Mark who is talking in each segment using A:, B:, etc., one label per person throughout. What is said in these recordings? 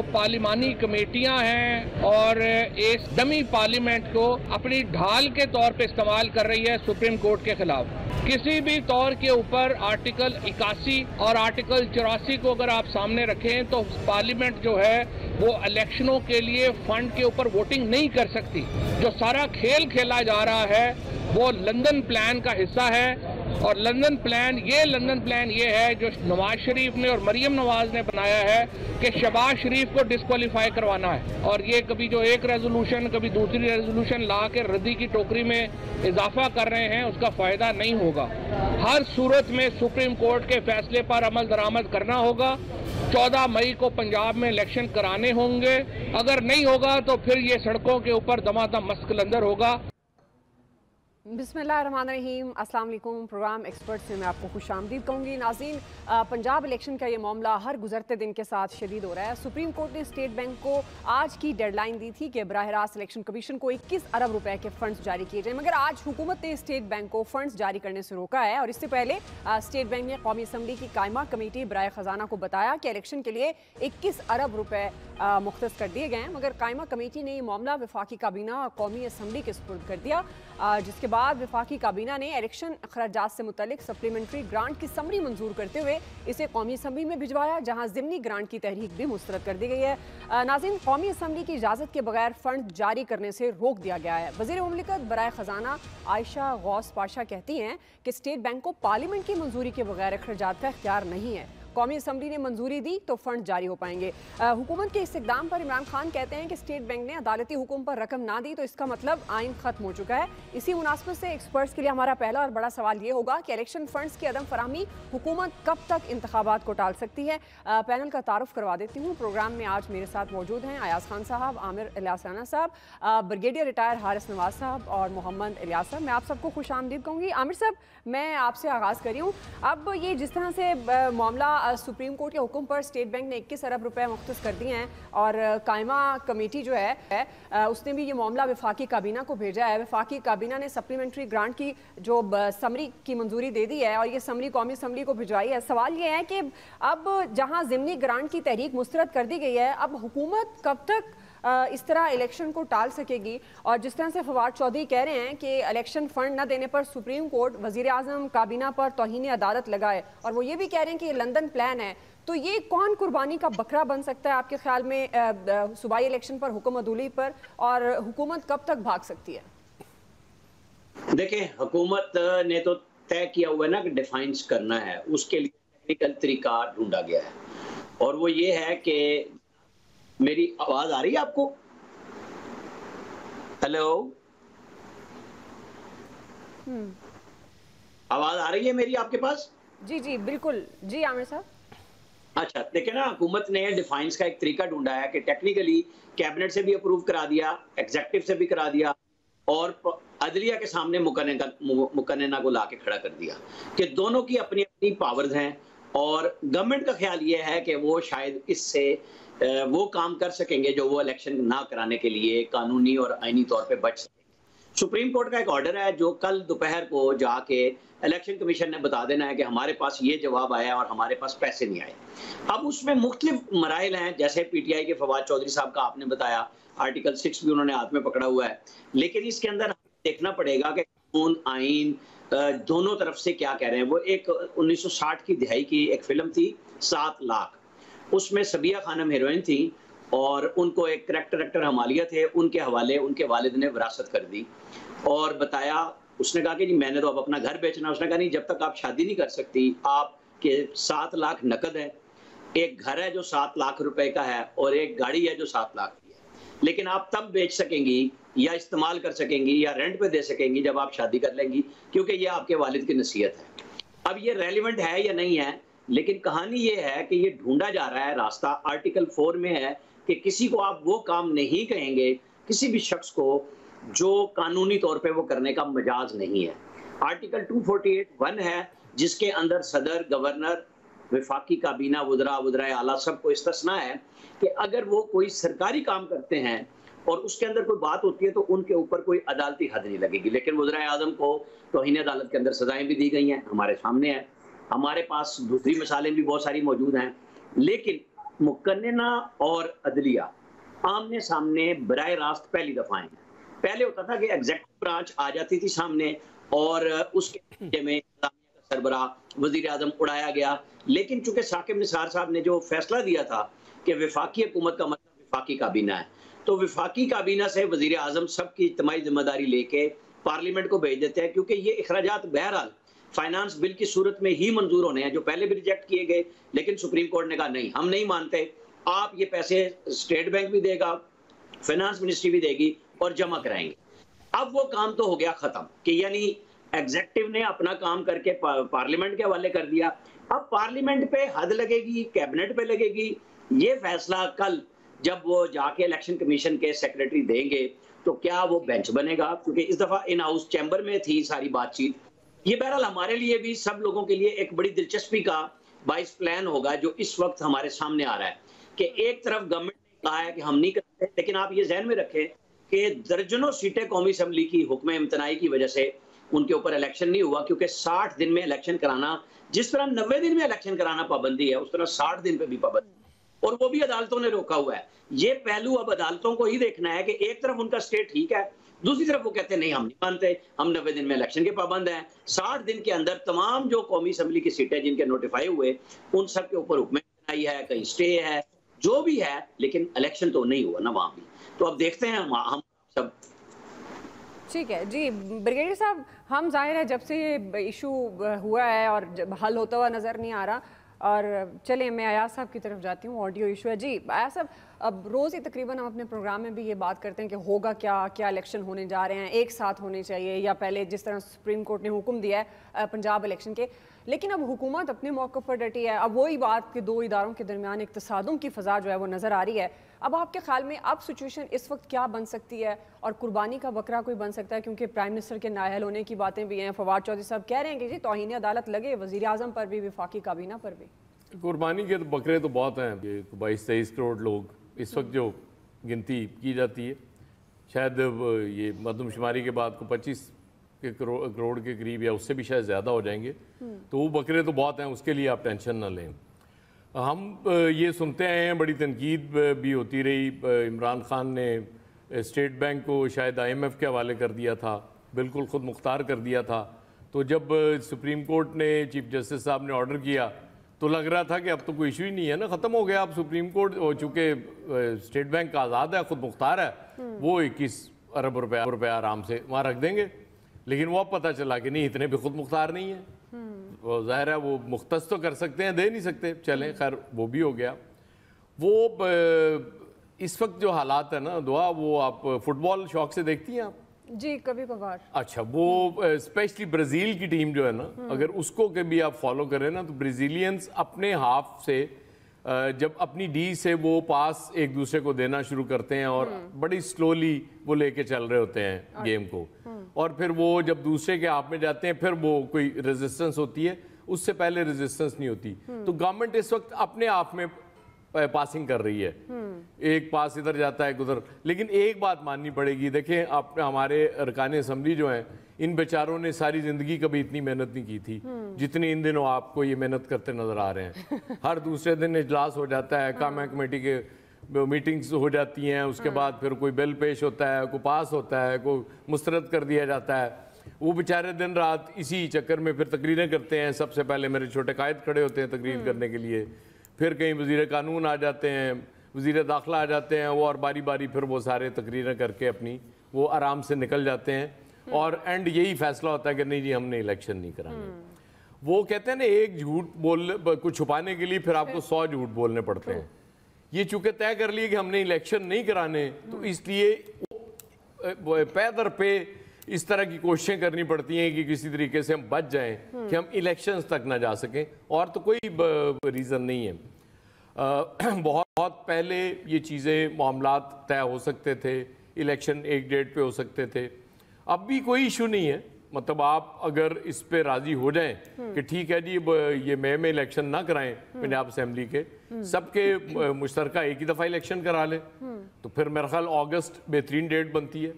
A: पार्लिमानी कमेटियां हैं और इस डमी पार्लियामेंट को अपनी ढाल के तौर पे इस्तेमाल कर रही है सुप्रीम कोर्ट के खिलाफ। किसी भी तौर के ऊपर आर्टिकल 81 और आर्टिकल 84 को अगर आप सामने रखें तो पार्लियामेंट जो है वो इलेक्शनों के लिए फंड के ऊपर वोटिंग नहीं कर सकती। जो सारा खेल खेला जा रहा है वो लंदन प्लान का हिस्सा है और लंदन प्लान ये है जो नवाज शरीफ ने और मरियम नवाज ने बनाया है कि शहबाज शरीफ को डिस्क्वालीफाई करवाना है। और ये कभी जो एक रेजोल्यूशन कभी दूसरी रेजोल्यूशन ला के रद्दी की टोकरी में इजाफा कर रहे हैं, उसका फायदा नहीं होगा। हर सूरत में सुप्रीम कोर्ट के फैसले पर अमल दरामद करना होगा। 14 मई को पंजाब में इलेक्शन कराने होंगे। अगर नहीं होगा तो फिर ये सड़कों के ऊपर दमादम मस्कलंदर होगा।
B: बिस्मिल्लाहिर्रहमानिर्रहीम, अस्सलाम वालेकुम। प्रोग्राम एक्सपर्ट से मैं आपको खुशामदीद कहूँगी। नाज़रीन, पंजाब इलेक्शन का ये मामला हर गुजरते दिन के साथ शदीद हो रहा है। सुप्रीम कोर्ट ने स्टेट बैंक को आज की डेडलाइन दी थी कि बराह रास्त इलेक्शन कमीशन को 21 अरब रुपए के फंड्स जारी किए जाए, मगर आज हुकूमत ने स्टेट बैंक को फंड्स जारी करने से रोका है। और इससे पहले स्टेट बैंक ने कौमी असम्बली की कायमा कमेटी बराह खजाना को बताया कि इलेक्शन के लिए 21 अरब रुपए मुख्तस कर दिए गए हैं, मगर कायमा कमेटी ने ये मामला वफाकी काबीना और कौमी असम्बली के सुपुर्द कर दिया, जिसके बाद वफाकी काबीना ने इलेक्शन अखराजात से मुतल्लिक सप्लीमेंट्री ग्रांट की समरी मंजूर करते हुए इसे कौमी असम्बली में भिजवाया, जहां ज़िमनी ग्रांट की तहरीक भी मुस्तरद कर दी गई है। नाज़रीन, कौमी असम्बली की इजाज़त के बगैर फंड जारी करने से रोक दिया गया है। वज़ीर मुमलिकत बराए ख़जाना आयशा गौस पाशा कहती हैं कि स्टेट बैंक को पार्लियामेंट की मंजूरी के बगैर अखराजात का इख्तियार नहीं है। कौमी असम्बली ने मंजूरी दी तो फंड जारी हो पाएंगे। हुकूमत के इस इक़दाम पर इमरान खान कहते हैं कि स्टेट बैंक ने अदालती हुक्म पर रकम ना दी तो इसका मतलब आइन खत्म हो चुका है। इसी मुनासबत से एक्सपर्ट्स के लिए हमारा पहला और बड़ा सवाल ये होगा कि इलेक्शन फंड्स की अदम फराहमी हुकूमत कब तक इंतखाबात को टाल सकती है। पैनल का तारुफ करवा देती हूँ। प्रोग्राम में आज मेरे साथ मौजूद हैं अयाज खान साहब, आमिर इलियास राना साहब, ब्रिगेडियर रिटायर हारिस नवाज साहब और मोहम्मद इलियास साहब। मैं आप सबको खुश आमदीद कहूँगी। आमिर साहब, मैं आपसे आगाज़ करी हूँ। अब ये जिस तरह से मामला सुप्रीम कोर्ट के हुक्म पर स्टेट बैंक ने 21 अरब रुपए मुख्तस कर दिए हैं और कायमा कमेटी जो है उसने भी ये मामला वफाकी काबीना को भेजा है। वफाकी काबीना ने सप्लीमेंट्री ग्रांट की जो समरी की मंजूरी दे दी है और ये समरी कौमी असम्बली को भिजवाई है। सवाल ये है कि अब जहां ज़िमनी ग्रांट की तहरीक मुस्तरद कर दी गई है, अब हुकूमत कब तक इस तरह इलेक्शन को टाल सकेगी। और जिस तरह से फवाद चौधरी कह रहे हैं कि इलेक्शन फंड न देने पर सुप्रीम कोर्ट वजीर आजम काबीना पर तौहीन अदालत लगाए, और वो ये भी कह रहे हैं कि ये लंदन प्लान है, तो ये कौन कुर्बानी का बकरा बन सकता है आपके ख्याल में सूबाई इलेक्शन पर, हुक्म अदूली पर, और हुकूमत कब तक भाग सकती है?
C: देखिए, हुकूमत ने तो तय किया हुआ है ना कि डिफाइंस करना है, उसके लिए टेक्निकल तरीका ढूंढा गया है और वो ये है कि मेरी आवाज आ रही है आपको? हेलो, आवाज आ रही है मेरी आपके पास?
B: जी जी बिल्कुल जी आमिर साहब।
C: अच्छा, देखिए ना, हुकूमत ने डिफाइंस का एक तरीका ढूंढा है कि टेक्निकली कैबिनेट से भी अप्रूव करा दिया, एग्जीक्यूटिव से भी करा दिया और अदलिया के सामने मुकन्नना को लाके खड़ा कर दिया कि दोनों की अपनी अपनी पावर्स हैं और गवर्नमेंट का ख्याल ये है कि वो शायद इससे वो काम कर सकेंगे जो वो इलेक्शन ना कराने के लिए कानूनी और आईनी तौर पे बच सकेंगे। सुप्रीम कोर्ट का एक ऑर्डर है जो कल दोपहर को जाके इलेक्शन कमीशन ने बता देना है कि हमारे पास ये जवाब आया और हमारे पास पैसे नहीं आए। अब उसमें मुख्तलिफ मराइल हैं, जैसे पीटीआई के फवाद चौधरी साहब का आपने बताया, आर्टिकल 6 भी उन्होंने हाथ में पकड़ा हुआ है, लेकिन इसके अंदर देखना पड़ेगा कि कानून आइन दोनों तरफ से क्या कह रहे हैं। वो एक 1960 की दिहाई की एक फिल्म थी 7 लाख, उसमें सबिया खानम हीरोइन थी और उनको एक करेक्टर एक्टर हमालिया थे, उनके हवाले उनके वालिद ने विरासत कर दी और बताया, उसने कहा कि जी मैंने तो अब अपना घर बेचना। उसने कहा नहीं, जब तक आप शादी नहीं कर सकती, आपके 7 लाख नकद है, एक घर है जो 7 लाख रुपए का है और एक गाड़ी है जो 7 लाख की है, लेकिन आप तब बेच सकेंगी या इस्तेमाल कर सकेंगी या रेंट पे दे सकेंगी जब आप शादी कर लेंगी, क्योंकि ये आपके वालिद की नसीहत है। अब ये रेलिवेंट है या नहीं है, लेकिन कहानी ये है कि ये ढूंढा जा रहा है रास्ता। आर्टिकल 4 में है कि किसी को आप वो काम नहीं कहेंगे, किसी भी शख्स को, जो कानूनी तौर पे वो करने का मजाज नहीं है। आर्टिकल 248(1) है जिसके अंदर सदर, गवर्नर, वफाकी काबीना, वज़राए आला सबको इस्तिस्ना है कि अगर वो कोई सरकारी काम करते हैं और उसके अंदर कोई बात होती है तो उनके ऊपर कोई अदालती हद नहीं लगेगी। लेकिन वज़राए आज़म को तौहीन अदालत के अंदर सजाएं भी दी गई हैं, हमारे सामने है, हमारे पास दूसरी मिसालें भी बहुत सारी मौजूद हैं। लेकिन मुकन्नना और अदलिया आमने सामने बराह रास्त पहली दफा आए हैं। पहले होता था कि एग्जेक्टिव ब्रांच आ जाती थी सामने और उसके नतीजे में सरबरा वजीर आजम उड़ाया गया, लेकिन चूंकि साकिब निसार साहब ने जो फैसला दिया था कि वफाकी हुकूमत का मतलब वफाकी काबीना है, तो वफाकी काबीना से वजीर आजम सबकी इज्तिमाई जिम्मेदारी लेके पार्लियामेंट को भेज देते हैं, क्योंकि ये अखराजात बहरहाल फाइनेंस बिल की सूरत में ही मंजूर होने हैं, जो पहले भी रिजेक्ट किए गए, लेकिन सुप्रीम कोर्ट ने कहा नहीं, हम नहीं मानते, आप ये पैसे स्टेट बैंक भी देगा, फाइनेंस मिनिस्ट्री भी देगी और जमा कराएंगे। अब वो काम तो हो गया खत्म कि यानी एग्जेक्टिव ने अपना काम करके पार्लियामेंट के हवाले कर दिया। अब पार्लियामेंट पे हद लगेगी, कैबिनेट पे लगेगी। ये फैसला कल जब वो जाके इलेक्शन कमीशन के सेक्रेटरी देंगे तो क्या वो बेंच बनेगा, क्योंकि इस दफा इन हाउस चैम्बर में थी सारी बातचीत। ये बहरहाल हमारे लिए भी, सब लोगों के लिए एक बड़ी दिलचस्पी का बाइस प्लान होगा जो इस वक्त हमारे सामने आ रहा है कि एक तरफ गवर्नमेंट ने कहा है कि हम नहीं करते, लेकिन आप ये जहन में रखें कि दर्जनों सीटें कौमी असम्बली की हुक्म इम्तनाई की वजह से उनके ऊपर इलेक्शन नहीं हुआ, क्योंकि 60 दिन में इलेक्शन कराना, जिस तरह 90 दिन में इलेक्शन कराना पाबंदी है, उस तरह 60 दिन पे भी पाबंदी, और वो भी अदालतों ने रोका हुआ है। ये पहलू अब अदालतों को ही देखना है कि एक तरफ उनका स्टे ठीक है, दूसरी तरफ वो कहते हैं नहीं हम नहीं मानते, हम 90 दिन में इलेक्शन के पाबंद हैं। 60 दिन के अंदर तमाम जो कौमी असम्बली की सीटें जिनके नोटिफाई हुए उन सब के ऊपर हुक्म आई है, कहीं स्टे है, जो भी है, लेकिन इलेक्शन तो नहीं हुआ ना वहां भी। तो अब देखते हैं हम सब।
B: ठीक है जी ब्रिगेडियर साहब, हम जाहिर है जब से ये इशू हुआ है और जब हल होता हुआ नज़र नहीं आ रहा, और चलिए मैं अयाज साहब की तरफ जाती हूँ, ऑडियो इशू है जी। अयाज साहब, अब रोज़ ही तकरीबन हम अपने प्रोग्राम में भी ये बात करते हैं कि होगा क्या, क्या इलेक्शन होने जा रहे हैं, एक साथ होने चाहिए या पहले जिस तरह सुप्रीम कोर्ट ने हुक्म दिया है पंजाब इलेक्शन के, लेकिन अब हुकूमत अपने मौक़िफ़ पर डटी है। अब वही बात कि दो इदारों के दरमियान एक तसादुम की फ़ज़ा जो है वो नज़र आ रही है। अब आपके ख्याल में अब सिचुएशन इस वक्त क्या बन सकती है, और कुर्बानी का बकरा कोई बन सकता है? क्योंकि प्राइम मिनिस्टर के नाअहल होने की बातें भी हैं, फवाद चौधरी साहब कह रहे हैं कि जी तौहीन अदालत लगे वज़ीर आज़म पर भी, वफाकी काबीना पर भी।
D: कुर्बानी के तो बकरे तो बहुत हैं, ये 22-23 करोड़ लोग इस वक्त जो गिनती की जाती है, शायद ये मरदमशुमारी के बाद को 25 करोड़ के करीब या उससे भी शायद ज़्यादा हो जाएंगे। तो वो बकरे तो बहुत हैं, उसके लिए आप टेंशन ना लें। हम ये सुनते आए हैं, बड़ी तनकीद भी होती रही, इमरान खान ने स्टेट बैंक को शायद IMF के हवाले कर दिया था, बिल्कुल ख़ुद मुख्तार कर दिया था। तो जब सुप्रीम कोर्ट ने, चीफ जस्टिस साहब ने ऑर्डर किया तो लग रहा था कि अब तो कोई इशू ही नहीं है ना, ख़त्म हो गया। अब सुप्रीम कोर्ट चूँकि स्टेट बैंक आज़ाद है, ख़ुद मुख्तार है, वो 21 अरब रुपया आराम से वहाँ रख देंगे। लेकिन वो अब पता चला कि नहीं, इतने भी खुद मुख्तार नहीं है। वो ज़ाहिर है वो मुख्तस तो कर सकते हैं, दे नहीं सकते, चलें खैर वो भी हो गया। वो इस वक्त जो हालात है ना दुआ, वो आप फुटबॉल शौक से देखती हैं आप?
B: जी कभी कभार।
D: अच्छा, वो स्पेशली ब्राज़ील की टीम जो है ना, अगर उसको कभी आप फॉलो करें ना, तो ब्राज़ीलियंस अपने हाफ से जब अपनी डी से वो पास एक दूसरे को देना शुरू करते हैं और बड़ी स्लोली वो लेके चल रहे होते हैं गेम को, और फिर वो जब दूसरे के हाफ में जाते हैं फिर वो कोई रेजिस्टेंस होती है, उससे पहले रेजिस्टेंस नहीं होती। तो गवर्नमेंट इस वक्त अपने आप में पासिंग कर रही है, एक पास इधर जाता है उधर। लेकिन एक बात माननी पड़ेगी, देखें आप, हमारे अरकान असम्बली जो हैं, इन बेचारों ने सारी ज़िंदगी कभी इतनी मेहनत नहीं की थी जितनी इन दिनों आपको ये मेहनत करते नज़र आ रहे हैं। हर दूसरे दिन इजलास हो जाता है, कामा कमेटी के मीटिंग्स हो जाती हैं, उसके बाद फिर कोई बिल पेश होता है, कोई पास होता है, कोई मुस्तरद कर दिया जाता है। वो बेचारे दिन रात इसी चक्कर में फिर तकरीरें करते हैं। सबसे पहले मेरे छोटे कायद खड़े होते हैं तकरीर करने के लिए, फिर कहीं वज़ीर कानून आ जाते हैं, वज़ीर दाखिला आ जाते हैं वो, और बारी बारी फिर वो सारे तकरीरें करके अपनी वो आराम से निकल जाते हैं, और एंड यही फैसला होता है कि नहीं जी हमने इलेक्शन नहीं कराने। वो कहते हैं ना, एक झूठ बोल कुछ छुपाने के लिए फिर आपको 100 झूठ बोलने पड़ते हैं। ये चूँकि तय कर लिए कि हमने इलेक्शन नहीं कराने, तो इसलिए पैदर पे इस तरह की कोशिशें करनी पड़ती हैं कि किसी तरीके से हम बच जाएं कि हम इलेक्शंस तक ना जा सकें, और तो कोई रीज़न नहीं है। बहुत पहले ये चीज़ें मामलात तय हो सकते थे, इलेक्शन एक डेट पे हो सकते थे, अब भी कोई इशू नहीं है। मतलब आप अगर इस पे राज़ी हो जाएं कि ठीक है जी ये मई में इलेक्शन ना कराएं पंजाब असेंबली के, सबके मुश्तरका एक ही दफ़ा इलेक्शन करा लें, तो फिर मेरा ख्याल अगस्त बेहतरीन डेट बनती है।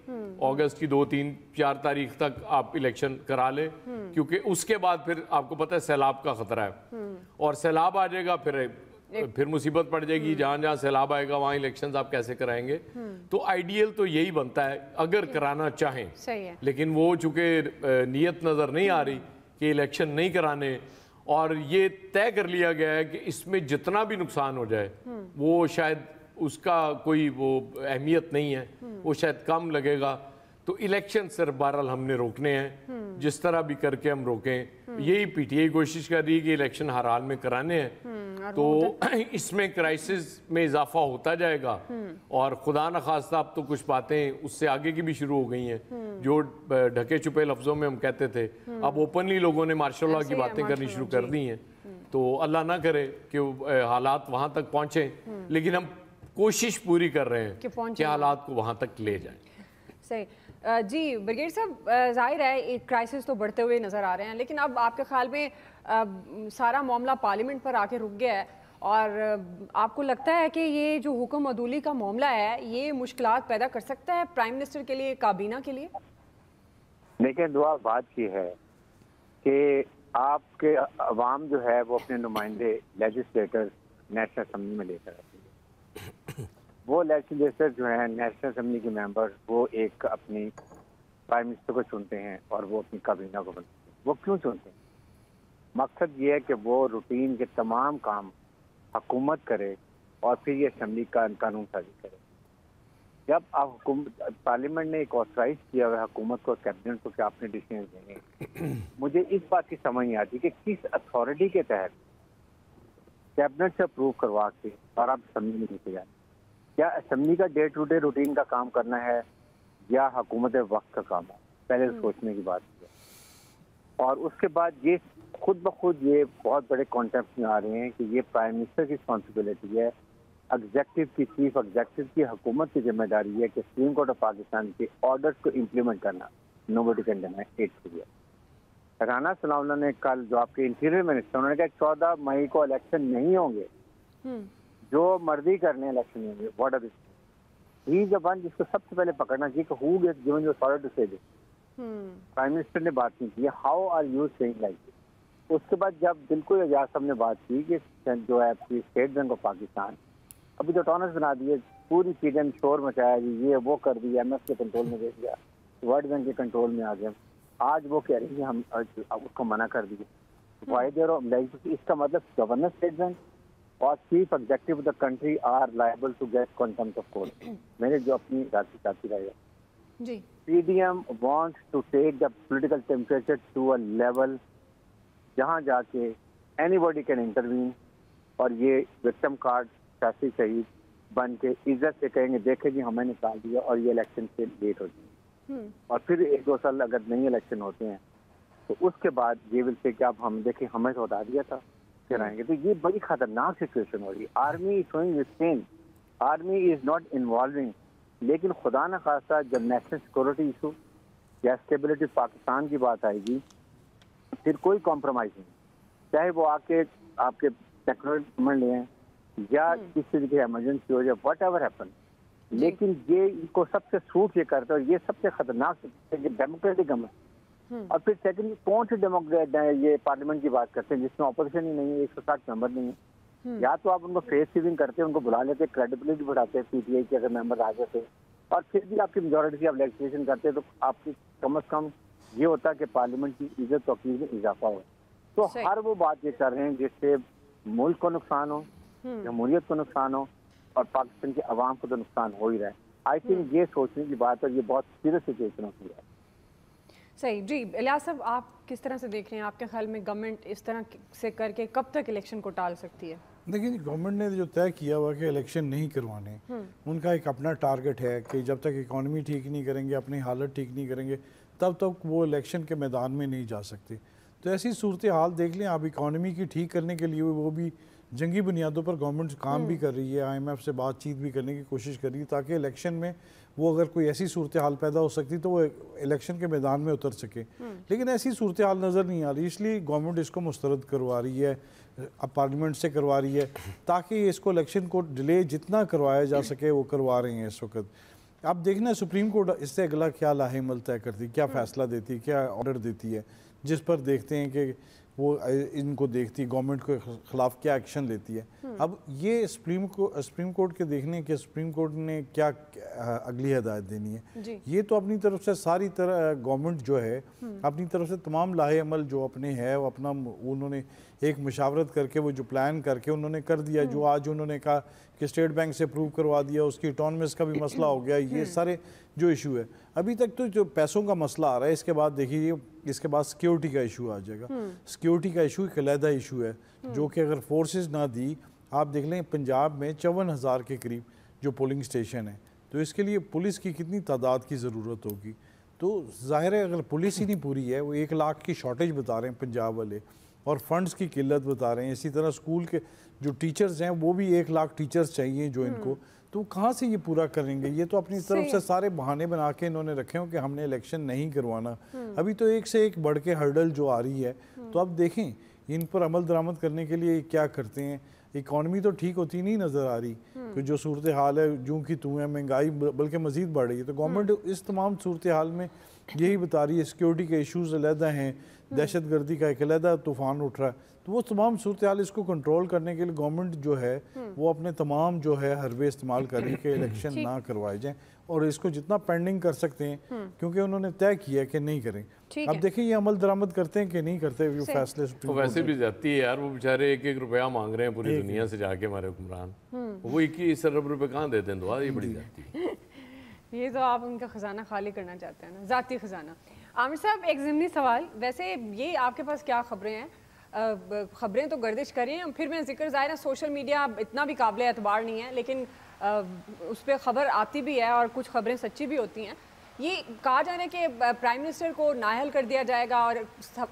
D: अगस्त की 2, 3, 4 तारीख तक आप इलेक्शन करा लें, क्योंकि उसके बाद फिर आपको पता है सैलाब का ख़तरा है, और सैलाब आ जाएगा, फिर फिर मुसीबत पड़ जाएगी, जहाँ जहाँ सैलाब आएगा वहाँ इलेक्शंस आप कैसे कराएंगे। तो आइडियल तो यही बनता है अगर कराना चाहें,
B: सही है।
D: लेकिन वो चूंकि नीयत नज़र नहीं आ रही कि इलेक्शन नहीं कराने, और ये तय कर लिया गया है कि इसमें जितना भी नुकसान हो जाए वो शायद उसका कोई वो अहमियत नहीं है, वो शायद कम लगेगा। तो इलेक्शन सिर्फ बहरहाल हमने रोकने हैं, जिस तरह भी करके हम रोकें। यही पीटीआई कोशिश कर रही है कि इलेक्शन हर हाल में कराने हैं। तो इसमें क्राइसिस में इजाफा होता जाएगा, और खुदा न खास्ता अब तो कुछ बातें उससे आगे की भी शुरू हो गई हैं, जो ढके छुपे लफ्जों में हम कहते थे, अब ओपनली लोगों ने मार्शल लॉ की बातें करनी शुरू कर दी हैं। तो अल्लाह ना करे कि हालात वहां तक पहुंचे, लेकिन हम कोशिश पूरी कर रहे हैं कि हालात को वहां तक ले जाएं।
B: सही जी ब्रिगेड साहब, जाहिर है एक क्राइसिस तो बढ़ते हुए नज़र आ रहे हैं, लेकिन अब आपके ख्याल में सारा मामला पार्लियामेंट पर आके रुक गया है, और आपको लगता है कि ये जो हुक्म अदूली का मामला है ये मुश्किलात पैदा कर सकता है प्राइम मिनिस्टर के लिए, काबीना के लिए?
E: देखिए, दुआ बात की है कि आपके अवाम जो है वो अपने नुमाइंदे लेजिस्लेटर नेशनल असेंबली में लेकर आती है। वो लेजिस्लेटर जो है नेशनल असेंबली के मेंबर, वो एक अपनी प्राइम मिनिस्टर को चुनते हैं और वो अपनी काबीना को बनाते हैं। वो क्यों चुनते हैं? मकसद ये है कि वो रूटीन के तमाम काम हुकूमत करे और फिर ये असेंबली का कानून साजी करे। जब आप पार्लियामेंट ने एक ऑथराइज किया हुआ हुकूमत को, कैबिनेट को कि आपने डिसीजन देंगे, मुझे इस बात की समझ नहीं आती कि किस अथॉरिटी के तहत कैबिनेट से अप्रूव करवा के और आप असेंबली में लेके जाए। क्या असेंबली का डे टू डे रूटीन का काम करना है या हुकूमत वक्त का काम है? पहले सोचने की बात है। और उसके बाद ये खुद ब खुद ये बहुत बड़े कॉन्टेक्ट में आ रहे हैं कि ये प्राइम मिनिस्टर की रिस्पॉन्सिबिलिटी है, एग्जेक्टिव की, चीफ एग्जेक्टिव की, हुकूमत की जिम्मेदारी है कि सुप्रीम कोर्ट ऑफ पाकिस्तान के ऑर्डर्स को इम्प्लीमेंट करना। Nobody can deny it. Rana Salaullah ने कल, जो आपके इंटीरियर मिनिस्टर, उन्होंने कहा 14 मई को इलेक्शन नहीं होंगे, जो मर्जी करने इलेक्शन नहीं होंगे। What are this? He is the one जिसको सबसे पहले पकड़ना चाहिए कि who gets given the authority to say this. Prime minister ने बात नहीं की, how are you saying like this? उसके बाद जब बिल्कुल एजाज साहब ने बात की कि जो है स्टेट बैंक ऑफ पाकिस्तान अभी तो ऑटोनमस बना दिए, पूरी चीजें शोर मचाया जी, ये वो कर दिया, एमएफ के कंट्रोल में दे दिया, वर्ल्ड बैंक के कंट्रोल में आ गया। आज वो कह रही है हम उसको मना कर दिए। Why there? इसका मतलब गवर्नर स्टेट बैंक और chief executive of the country are liable to get contempt of court. मैंने जो अपनी साथी रहा है, PDM wants to take the political temperature to a level जहां जाके एनीबॉडी कैन इंटरवीन, और ये विक्टिम कार्ड सियासी शहीद बन के इज्जत से कहेंगे देखे जी हमें निकाल दिया, और ये इलेक्शन से लेट हो जाए। और फिर 1-2 साल अगर नई इलेक्शन होते हैं तो उसके बाद ये विल से कि अब हम देखें हमें तो हटा दिया था, फिर आएंगे। तो ये बड़ी खतरनाक सिचुएशन हो रही है। Army is showing restraint, army is not involving. लेकिन खुदा न खास्ता जब नेशनल सिक्योरिटी इशू या स्टेबिलिटी पाकिस्तान की बात आएगी, फिर कोई कॉम्प्रोमाइज नहीं, चाहे वो आके आपके टेक्नोलॉजी लें या किसी तरीके की इमरजेंसी हो जाए, वट एवर हैपन। लेकिन ये इनको सबसे सूट ये करता है, ये सबसे खतरनाक डेमोक्रेटिक गवर्नमेंट। और फिर सेकंडली कौन से डेमोक्रेट ये पार्लियामेंट की बात करते हैं जिसमें ऑपोजिशन ही नहीं है, 160 मेंबर नहीं है। या तो आप उनको फेस सीविंग करते हैं, उनको बुला लेते, क्रेडिबिलिटी बढ़ाते हैं पीटीआई के अगर मेंबर आ जाते, और फिर भी आपकी मेजोरिटी से आप लेजिस्लेशन करते हैं, तो आपकी कम से कम ये होता है कि पार्लियामेंट की इज्जत तौकीर में इजाफा हो। तो हर वो बात ये कर रहे हैं जिससे मुल्क को नुकसान हो, जमहूरियत को नुकसान हो, और पाकिस्तान के अवाम को तो नुकसान हो ही रहा है। आई थिंक ये सोचने की बात है, ये बहुत सीरियस सिचुएशन होती है।
B: सही जी। इलियास साहब, आप किस तरह से देख रहे हैं? आपके ख्याल में गवर्नमेंट इस तरह से करके कब तक इलेक्शन को टाल सकती है?
F: देखिए, गवर्नमेंट ने जो तय किया हुआ कि इलेक्शन नहीं करवाने, उनका एक अपना टारगेट है कि जब तक इकॉनमी ठीक नहीं करेंगे, अपनी हालत ठीक नहीं करेंगे, तब तक वो इलेक्शन के मैदान में नहीं जा सकते। तो ऐसी सूरत हाल देख लें, आप इकॉनमी की ठीक करने के लिए वो भी जंगी बुनियादों पर गवर्नमेंट काम भी कर रही है, IMF से बातचीत भी करने की कोशिश कर रही है, ताकि इलेक्शन में वो अगर कोई ऐसी सूरत हाल पैदा हो सकती तो वो इलेक्शन के मैदान में उतर सके। लेकिन ऐसी सूरत हाल नज़र नहीं आ रही, इसलिए गवर्नमेंट इसको मुस्तरद करवा रही है, अब पार्लियामेंट से करवा रही है, ताकि इसको इलेक्शन को डिले जितना करवाया जा सके वो करवा रही हैं इस वक्त। अब देखना सुप्रीम कोर्ट इससे अगला क्या लाहेमल तय करती, क्या फ़ैसला देती, क्या ऑर्डर देती है, जिस पर देखते हैं कि वो इनको देखती, गवर्नमेंट के खिलाफ क्या एक्शन लेती है। अब ये सुप्रीम कोर्ट के देखने के सुप्रीम कोर्ट ने क्या अगली हिदायत देनी है। ये तो अपनी तरफ से सारी तरह गवर्नमेंट जो है अपनी तरफ से तमाम लाहे अमल जो अपने है वो अपना उन्होंने एक मशावरत करके वो जो प्लान करके उन्होंने कर दिया। जो आज उन्होंने कहा कि स्टेट बैंक से अप्रूव करवा दिया, उसकी ऑटोनमस का भी मसला हो गया। ये सारे जो इशू है अभी तक तो जो पैसों का मसला आ रहा है, इसके बाद देखिए इसके बाद सिक्योरिटी का इशू आ जाएगा। सिक्योरिटी का इशू एक अलहदा इशू है जो कि अगर फोर्सेस ना दी, आप देख लें पंजाब में 54,000 के करीब जो पोलिंग स्टेशन है, तो इसके लिए पुलिस की कितनी तादाद की ज़रूरत होगी। तो जाहिर है अगर पुलिस ही नहीं पूरी है, वो 1 लाख की शॉर्टेज बता रहे हैं पंजाब वाले और फंड्स की किल्लत बता रहे हैं। इसी तरह स्कूल के जो टीचर्स हैं वो भी 1 लाख टीचर्स चाहिए जो इनको, तो कहाँ से ये पूरा करेंगे। ये तो अपनी तरफ से सारे बहाने बना के इन्होंने रखे हो कि हमने इलेक्शन नहीं करवाना। अभी तो एक से एक बढ़ के हर्डल जो आ रही है, तो अब देखें इन पर अमल दरामद करने के लिए क्या करते हैं। इकॉनमी तो ठीक होती नहीं नज़र आ रही कि जो सूरत हाल है जूँ की तू है, महंगाई बल्कि मज़ीद बढ़ रही है। तो गवर्नमेंट इस तमाम सूरत हाल में यही बता रही है सिक्योरिटी के इशूज़ अलहदा हैं, दहशत गर्दी का एक अलहदा तूफ़ान उठ रहा है। तो वो तमाम सूरत हाल इसको कंट्रोल करने के लिए गवर्नमेंट जो है वो अपने तमाम जो है हरबे इस्तेमाल कर रही है कि इलेक्शन ना करवाए जाएँ और इसको जितना पेंडिंग कर सकते हैं, क्योंकि उन्होंने तय किया कि नहीं करें। अब देखिए ये अमल दरामद करते हैं कि नहीं करते, वो फैसले
D: तो वैसे भी जाती है यार। वो बेचारे 1-1 रुपया मांग रहे हैं पूरी दुनिया से जाके हमारे हुक्मरान, वो 21 अरब रुपए कहाँ देते हैं दुआ, ये बड़ी जाती है।
B: ये तो आप उनका खजाना खाली करना चाहते हैं ना, ज़ाती खजाना। आमिर साहब एक ज़िमनी सवाल, वैसे ये आपके पास क्या खबरें हैं? खबरें तो गर्दिश करी हैं, फिर मैं जिक्र ज़ाहिर है सोशल मीडिया इतना भी काबिल एतबार नहीं है, लेकिन उस पर ख़बर आती भी है और कुछ खबरें सच्ची भी होती हैं। ये कहा जा रहा है कि प्राइम मिनिस्टर को नाअहल कर दिया जाएगा और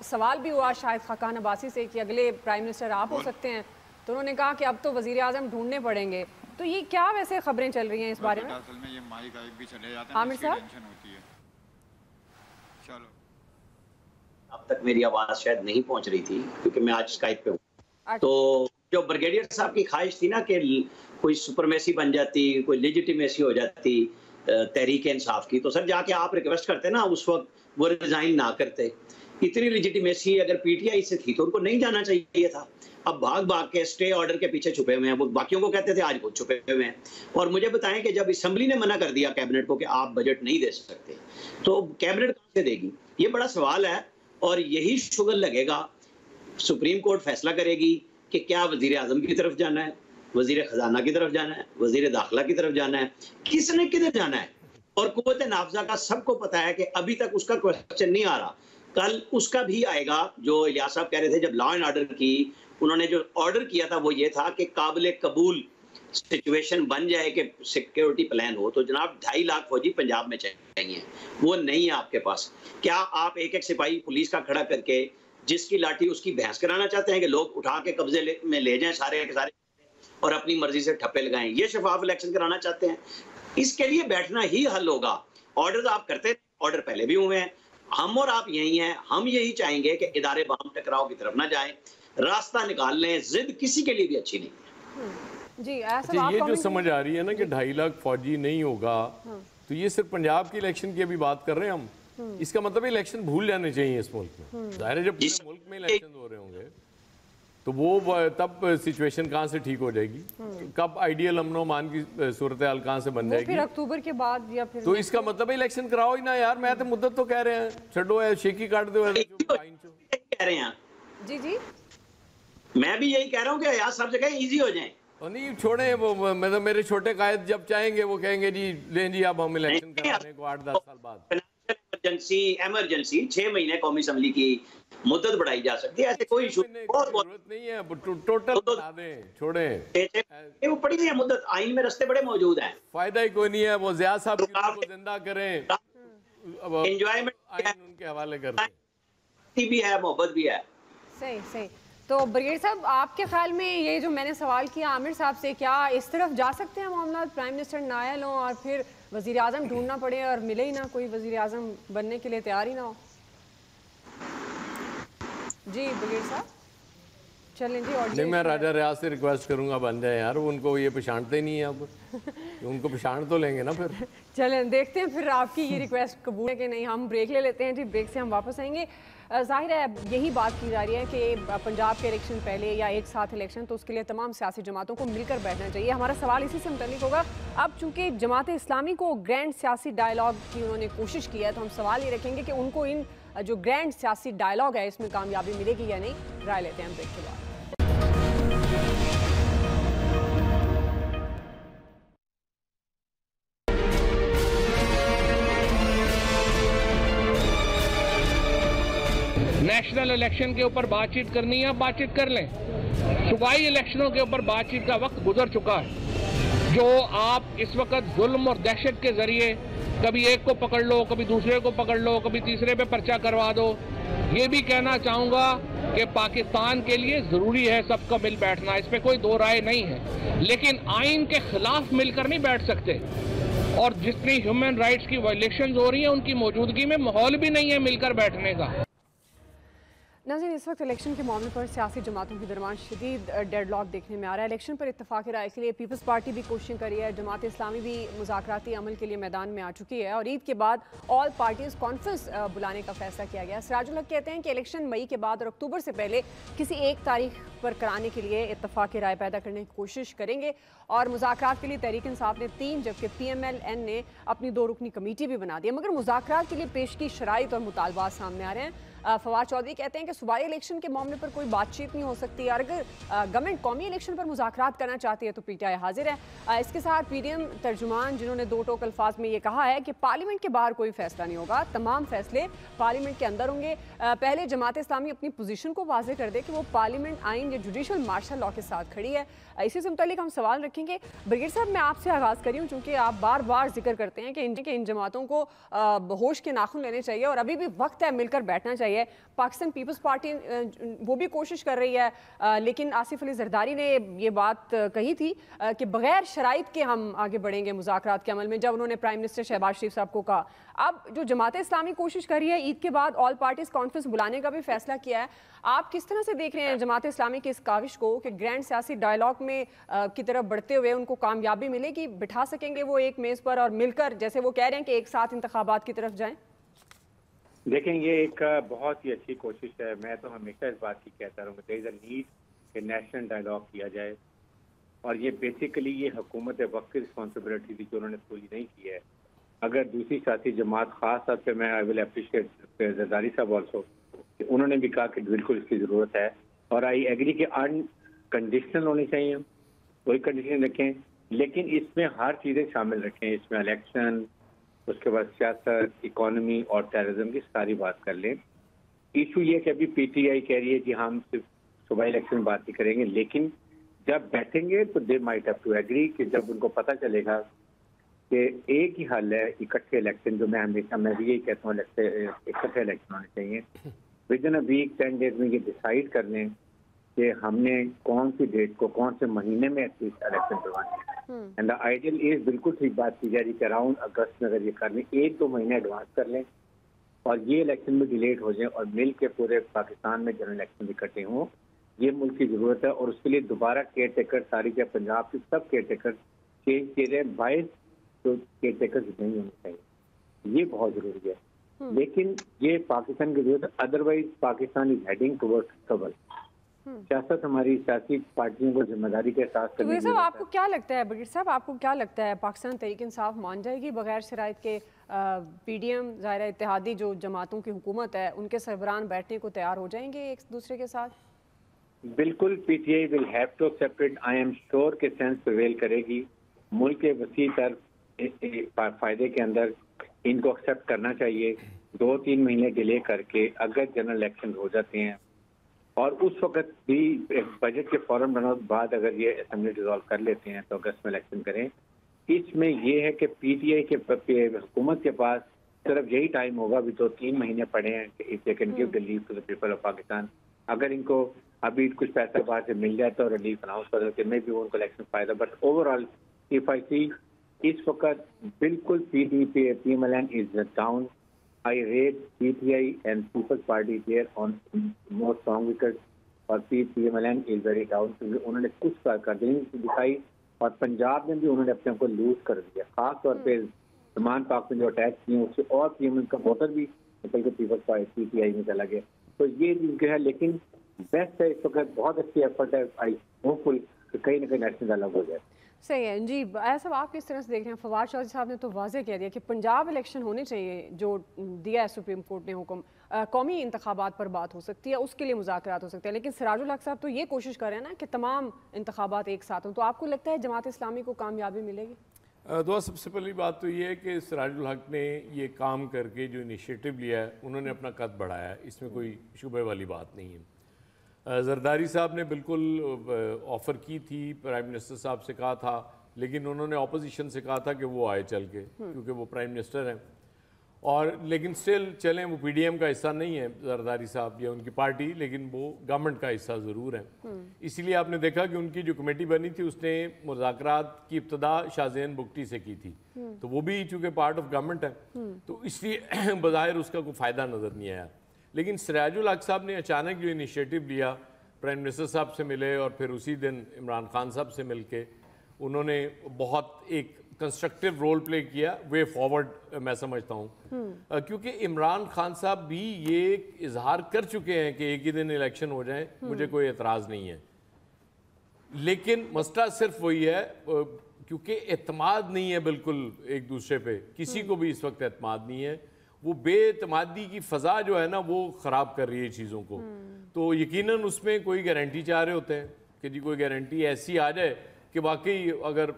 B: सवाल भी हुआ शायद खाकान अब्बासी से कि अगले प्राइम मिनिस्टर आप हो सकते हैं, तो उन्होंने कहा कि अब तो वज़ीर आज़म ढूंढने पड़ेंगे। तो ये क्या वैसे खबरें चल रही हैं इस बारे में?
G: असल में ये माइक भी चले जाते हैं,
B: आमिर साहब
G: होती है। चलो
C: अब तक मेरी आवाज शायद नहीं पहुंच रही थी क्योंकि मैं आज स्काइप पे हूँ। तो जो ब्रिगेडियर साहब की ख्वाहिश थी ना कि कोई सुपरमेसी बन जाती, कोई लेजिटिमेसी हो जाती तहरीक इंसाफ की, तो सर जाके आप रिक्वेस्ट करते ना उस वक्त वो रिजाइन ना करते। इतनी लेजिटिमेसी अगर पीटीआई से थी तो उनको नहीं जाना चाहिए था। अब भाग भाग के स्टे ऑर्डर के पीछे छुपे हुए हैं, वो बाकियों को कहते थे आज खुद छुपे हुए हैं। और मुझे बताएं कि जब असेंबली ने मना कर दिया कैबिनेट को कि आप बजट नहीं दे सकते, तो कैबिनेट कहां से देगी? ये बड़ा सवाल है और यही शुगर लगेगा। सुप्रीम कोर्ट फैसला करेगी कि क्या वजीर आजम की तरफ जाना है, वजीर खजाना की तरफ जाना है, वजीर दाखिला की तरफ जाना है, किसने किधर जाना है। और कुव्वत नाफजा का सबको पता है कि अभी तक उसका क्वेश्चन नहीं आ रहा, कल उसका भी आएगा। जो इलियास साहब कह रहे थे जब लॉ एंड ऑर्डर की उन्होंने जो ऑर्डर किया था वो ये था कि काबिल कबूल सिचुएशन बन जाए कि सिक्योरिटी प्लान हो, तो जनाब 2.5 लाख फौजी पंजाब में चाहिए, वो नहीं है आपके पास। क्या आप एक एक सिपाही पुलिस का खड़ा करके जिसकी लाठी उसकी भैंस कराना चाहते हैं कि लोग उठा के कब्जे में ले जाएं सारे के सारे और अपनी मर्जी से ठप्पे लगाएं? ये शफाफ इलेक्शन कराना चाहते हैं? इसके लिए बैठना ही हल होगा। ऑर्डर आप करते, ऑर्डर पहले भी हुए हैं, हम और आप यही हैं। हम यही चाहेंगे कि इदारे बाम टकराव की तरफ ना जाएं, रास्ता निकाल लें। जिद किसी के लिए भी अच्छी नहीं है।
B: जी
D: अच्छा, ये जो समझ आ रही है ना कि 2.5 लाख फौजी नहीं होगा, तो ये सिर्फ पंजाब की इलेक्शन की अभी बात कर रहे हैं हम। इसका मतलब इलेक्शन भूल जाने चाहिए इस मुल्क में। जाहिर है जब पूरे मुल्क में इलेक्शन हो रहे होंगे तो वो तब सिचुएशन कहाँ से ठीक हो जाएगी, कब आइडियल अमनो मान की सूरत हाल कहाँ से बन जाएगी?
B: फिर अक्टूबर के बाद या फिर
D: तो इसका मतलब इलेक्शन कराओ ही ना यार। मैं तो मुद्दत तो कह रहे हैं, छो शेकी काट दो
C: कह रहे हैं।
B: जी जी
C: मैं भी यही कह रहा हूँ कि यार सब जगह इजी हो जाए।
D: और नहीं छोड़े वो, मतलब मेरे छोटे कायद जब चाहेंगे वो कहेंगे जी लें जी अब हम इलेक्शन कराने को 8-10 साल बाद।
C: इमरजेंसी 6 महीने कौमी असम्बली की मुद्दत बढ़ाई जा सकती है, ऐसे कोई इशू
D: जरूरत नहीं है। टोटल बता दें, छोड़ें,
C: वो पड़ी है मुद्दत, आइन में रस्ते बड़े मौजूद हैं,
D: फायदा ही कोई नहीं है। वो ज़िया साहब को जिंदा करें,
C: एंजॉयमेंट
D: उनके हवाले कर दें,
C: भी है, मोहब्बत भी है।
B: सही सही। तो ब्रिगेडियर साहब आपके ख्याल में ये जो मैंने सवाल किया आमिर साहब से, क्या इस तरफ जा सकते हैं मामला, प्राइम मिनिस्टर नाअहल हों और फिर वजीर आजम ढूंढना पड़े और मिले ही ना, कोई वजीर आजम बनने के लिए तैयार ही ना हो? जी ब्रिगेडियर साहब चलें जी। और
D: नहीं, मैं राजा रियाज से रिक्वेस्ट करूंगा बन जाए यार, उनको ये पहचानते नहीं है अब। उनको पहचान तो लेंगे ना फिर।
B: चलें देखते हैं फिर आपकी ये रिक्वेस्ट कबूल है कि नहीं। हम ब्रेक ले लेते हैं जी, ब्रेक से हम वापस आएंगे। जाहिर है यही बात की जा रही है कि पंजाब के इलेक्शन पहले या एक साथ इलेक्शन, तो उसके लिए तमाम सियासी जमातों को मिलकर बैठना चाहिए। हमारा सवाल इसी से मुतल्लिक होगा। अब चूंकि जमात इस्लामी को ग्रैंड सियासी डायलॉग की उन्होंने कोशिश की है, तो हम सवाल ये रखेंगे कि उनको इन जो ग्रैंड सियासी डायलॉग है इसमें कामयाबी मिलेगी या नहीं। राय लेते हैं ब्रेक के बाद।
A: नेशनल इलेक्शन के ऊपर बातचीत करनी है, बातचीत कर लें। सूबाई इलेक्शनों के ऊपर बातचीत का वक्त गुजर चुका है। जो आप इस वक्त जुल्म और दहशत के जरिए कभी एक को पकड़ लो, कभी दूसरे को पकड़ लो, कभी तीसरे पे पर्चा करवा दो। ये भी कहना चाहूंगा कि पाकिस्तान के लिए जरूरी है सबका मिल बैठना, इस पे कोई दो राय नहीं है, लेकिन आइन के खिलाफ मिलकर नहीं बैठ सकते। और जितनी ह्यूमन राइट्स की वायलेशन हो रही है उनकी मौजूदगी में माहौल भी नहीं है मिलकर बैठने का।
B: नाज़रीन, इस वक्त इलेक्शन के मामले पर सियासी जमातों के दरमियान शदीद डेडलॉक देखने में आ रहा है। इलेक्शन पर इत्तफाक राय के लिए पीपल्स पार्टी भी कोशिशें कर रही है, जमात इस्लामी भी मुज़ाकराती अमल के लिए मैदान में आ चुकी है और ईद के बाद ऑल पार्टीज़ कॉन्फ्रेंस बुलाने का फैसला किया गया। सिराजुल हक कहते हैं कि इलेक्शन मई के बाद और अक्टूबर से पहले किसी एक तारीख पर कराने के लिए इत्तफाक राय पैदा करने की कोशिश करेंगे। और मुज़ाकरात के लिए तहरीक इंसाफ ने 3 जबकि PMLN ने अपनी 2 रुकनी कमेटी भी बना दी है। मगर मुज़ाकरात के लिए पेश की शराइत और मुतालबात सामने आ रहे हैं। फवाद चौधरी कहते हैं कि सूबाई इलेक्शन के मामले पर कोई बातचीत नहीं हो सकती और अगर गवर्नमेंट कौमी इलेक्शन पर मुज़ाकरात करना चाहती है तो PTI हाजिर है। इसके साथ PDM तर्जुमान जिन्होंने 2 टोक अल्फाज में ये कहा है कि पार्लियामेंट के बाहर कोई फैसला नहीं होगा, तमाम फैसले पार्लियामेंट के अंदर होंगे। पहले जमात इस्लामी अपनी पोजीशन को वाज़ेह कर दे कि वो पार्लियामेंट आइन या जुडिशल मार्शल लॉ के साथ खड़ी है। इसी से मुताल्लिक हम सवाल रखेंगे। ब्रिगेड साहब, मैं आपसे आगाज़ करी हूँ चूँकि आप बार बार जिक्र करते हैं कि इन जमातों को होश के नाखून लेने चाहिए और अभी भी वक्त है मिलकर बैठना चाहिए। पाकिस्तान पीपल्स पार्टी वो भी कोशिश कर रही है, लेकिन आसिफ अली जरदारी ने ये बात कही थी कि बगैर शराइत के हम आगे बढ़ेंगे मुज़ाकरात के अमल में, जब उन्होंने प्राइम मिनिस्टर शहबाज शरीफ साहब को कहा। अब जो जमात इस्लामी कोशिश कर रही है, ईद के बाद ऑल पार्टीज कॉन्फ्रेंस बुलाने का भी फैसला किया है, आप किस तरह से देख रहे हैं जमात इस्लामी की इस काविश को कि ग्रैंड सियासी डायलॉग में की तरफ बढ़ते हुए उनको कामयाबी मिलेगी, बिठा सकेंगे वो एक मेज़ पर और मिलकर, जैसे वो कह रहे हैं कि एक साथ इंतखाबात की तरफ जाएं?
E: देखें, ये एक बहुत ही अच्छी कोशिश है। मैं तो हमेशा इस बात की कहता रहूँगा, देयर इज अ नीड कि नेशनल डायलॉग किया जाए और ये बेसिकली ये हुकूमत वक्त की रिस्पॉन्सिबिलिटी थी जो उन्होंने पूरी नहीं की है। अगर दूसरी सियासी जमात, खास तौर पे मैं आई विल अप्रिशिएट जरदारी साहब ऑल्सो, उन्होंने भी कहा कि बिल्कुल इसकी ज़रूरत है और आई एग्री कि अनकंडीशनल होनी चाहिए, कोई कंडीशन रखें, लेकिन इसमें हर चीज़ें शामिल रखें। इसमें इलेक्शन, उसके बाद सियासत, इकोनॉमी और टेररिज्म की सारी बात कर लें। इशू ये कि अभी PTI कह रही है कि हम सिर्फ सुबह इलेक्शन में बात ही करेंगे, लेकिन जब बैठेंगे तो they might have to agree कि जब उनको पता चलेगा कि एक ही हल है इकट्ठे इलेक्शन, जो मैं भी यही कहता हूँ इकट्ठे इलेक्शन होने चाहिए। Within a week 10 days में ये डिसाइड कर लें कि हमने कौन सी डेट को, कौन से महीने में एटलीस्ट इलेक्शन करवाने हैं। एंड द आइडियल इज, बिल्कुल ठीक बात की जा रही कि अराउंड अगस्त में अगर ये कर लें, 1-2 महीने एडवांस कर लें और ये इलेक्शन में डिलेट हो जाए और मिल के पूरे पाकिस्तान में जनरल इलेक्शन इकट्ठे हों, ये मुल्क की ज़रूरत है। और उसके लिए दोबारा केयर टेकर, सारी क्या पंजाब के सब केयर टेकर चेंज किए जाए, 22 तो केयर टेकर नहीं होने चाहिए, ये बहुत ज़रूरी है। लेकिन ये पाकिस्तान की जरूरत है, otherwise Pakistan is heading towards trouble. सियासत हमारी सियासी पार्टियों को जिम्मेदारी के साथ करनी है।
B: आपको क्या लगता है ब्रिगेड साहब, आपको क्या लगता है पाकिस्तान तहरीक इंसाफ मान जाएगी बगैर शराइत के? PDM ज़ाहिर इत्तेहादी जो जमातों की हुकूमत है उनके सरबरान बैठने को तैयार हो जाएंगे एक दूसरे के साथ?
E: बिल्कुल, PTI will have to accept it. I am sure के सेंस प्रिवेल करेगी। मुल्क के वसी तर फायदे के अंदर इनको एक्सेप्ट करना चाहिए। 2-3 महीने डिले करके अगर जनरल इलेक्शन हो जाते हैं और उस वक्त भी बजट के फौरन बाद अगर ये असेंबली डिसॉल्व कर लेते हैं तो अगस्त में इलेक्शन करें। इसमें ये है कि PTI के हुकूमत के पास सिर्फ यही टाइम होगा, अभी तो 3 महीने पड़े हैं कि if they can give the leave to the people of Pakistan. अगर इनको अभी कुछ पैसा बाहर से मिल जाए तो रिलीफ अनाउंस कर देते, मैं भी उनको इलेक्शन फायदा। बट ओवरऑल इफ आई सी इस वक्त बिल्कुल PMLN is down. I rate PTI and People's Party there on more strong wickets और PMLN इज वेरी डाउन, उन्होंने कुछ कारकर्दगी दिखाई और पंजाब में भी उन्होंने अपने आप को लूज कर दिया। खास तौर पे सलमान पाक ने जो अटैक किए उससे और पीएम का वोटर भी निकल के पीपल्स पार्टी PTI में चला गया। तो ये जो है, लेकिन बेस्ट है इस वक्त, बहुत अच्छी एफर्ट है। आई होपफुल कि कहीं ना कहीं नेशनल डायलॉग हो जाए।
B: सही है जी। ऐसा आप किस तरह से देख रहे हैं? फवाद चौधरी साहब ने तो वाज़ेह कह दिया कि पंजाब इलेक्शन होने चाहिए, जो दिया है सुप्रीम कोर्ट ने हुक्म। कौमी इंतखाबात पर बात हो सकती है, उसके लिए मुज़ाकरात हो सकते हैं, लेकिन सिराजुल हक साहब तो ये कोशिश कर रहे हैं ना कि तमाम इंतखाबात एक साथ हों। तो आपको लगता है जमात इस्लामी को कामयाबी मिलेगी?
D: दुआ, सबसे पहली बात तो ये है कि सिराजुल हक ने ये काम करके जो इनिशिएटिव लिया है, उन्होंने अपना कद बढ़ाया है, इसमें कोई शुबे वाली बात नहीं है। जरदारी साहब ने बिल्कुल ऑफ़र की थी, प्राइम मिनिस्टर साहब से कहा था, लेकिन उन्होंने ऑपोजिशन से कहा था कि वो आए चल के, क्योंकि वो प्राइम मिनिस्टर हैं। और लेकिन स्टिल चलें, वो PDM का हिस्सा नहीं है जरदारी साहब या उनकी पार्टी, लेकिन वो गवर्नमेंट का हिस्सा ज़रूर है। इसीलिए आपने देखा कि उनकी जो कमेटी बनी थी उसने मुज़ाकरात की इब्तदा शाहज़ैन बुगटी से की थी, तो वो भी चूँकि पार्ट ऑफ गवर्नमेंट है, तो इसलिए बज़ाहिर उसका कोई फ़ायदा नज़र नहीं आया। लेकिन सिराजुल हक साहब ने अचानक जो इनिशिएटिव लिया, प्राइम मिनिस्टर साहब से मिले और फिर उसी दिन इमरान खान साहब से मिल के उन्होंने बहुत एक कंस्ट्रक्टिव रोल प्ले किया, वे फॉरवर्ड मैं समझता हूँ। क्योंकि इमरान खान साहब भी ये इजहार कर चुके हैं कि एक ही दिन इलेक्शन हो जाए, मुझे कोई एतराज़ नहीं है। लेकिन मसला सिर्फ वही है, क्योंकि एतमाद नहीं है बिल्कुल एक दूसरे पे, किसी को भी इस वक्त एतमाद नहीं है। वो बेएतमादी की फ़ज़ा जो है ना, वो ख़राब कर रही है चीज़ों को। तो यकीनन उसमें कोई गारंटी चाह रहे होते हैं कि जी कोई गारंटी ऐसी आ जाए कि वाकई अगर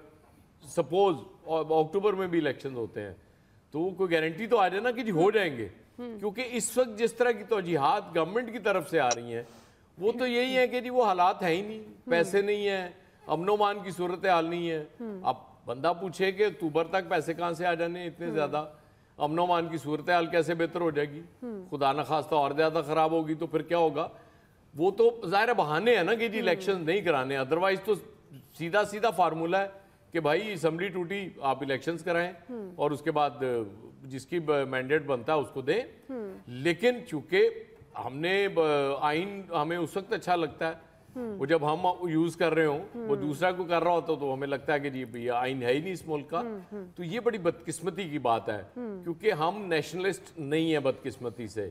D: सपोज अक्टूबर में भी इलेक्शन होते हैं तो कोई गारंटी तो आ जाए ना कि जी हो जाएंगे। क्योंकि इस वक्त जिस तरह की तौजीहात गवर्नमेंट की तरफ से आ रही हैं, वो तो यही है कि जी वो हालात है ही नहीं, पैसे नहीं है, अमनो-मान की सूरत हाल नहीं है। अब बंदा पूछे कि अक्टूबर तक पैसे कहाँ से आ जाने इतने ज़्यादा, अमनो-मान की सूरत हाल कैसे बेहतर हो जाएगी, खुदा न खास्ता और ज़्यादा ख़राब होगी तो फिर क्या होगा। वो तो ज़ाहिर बहाने हैं ना कि जी इलेक्शन नहीं कराने, अदरवाइज तो सीधा सीधा फार्मूला है कि भाई असम्बली टूटी, आप इलेक्शंस कराएं और उसके बाद जिसकी मैंडेट बनता है उसको दें। लेकिन चूंकि हमने आइन हमें उस वक्त अच्छा लगता है वो जब हम यूज कर रहे हो, वो दूसरा को कर रहा होता तो हमें लगता है कि जी भैया आइन है ही नहीं इस मुल्क का। तो ये बड़ी बदकिस्मती की बात है, क्योंकि हम नेशनलिस्ट नहीं है बदकिस्मती से,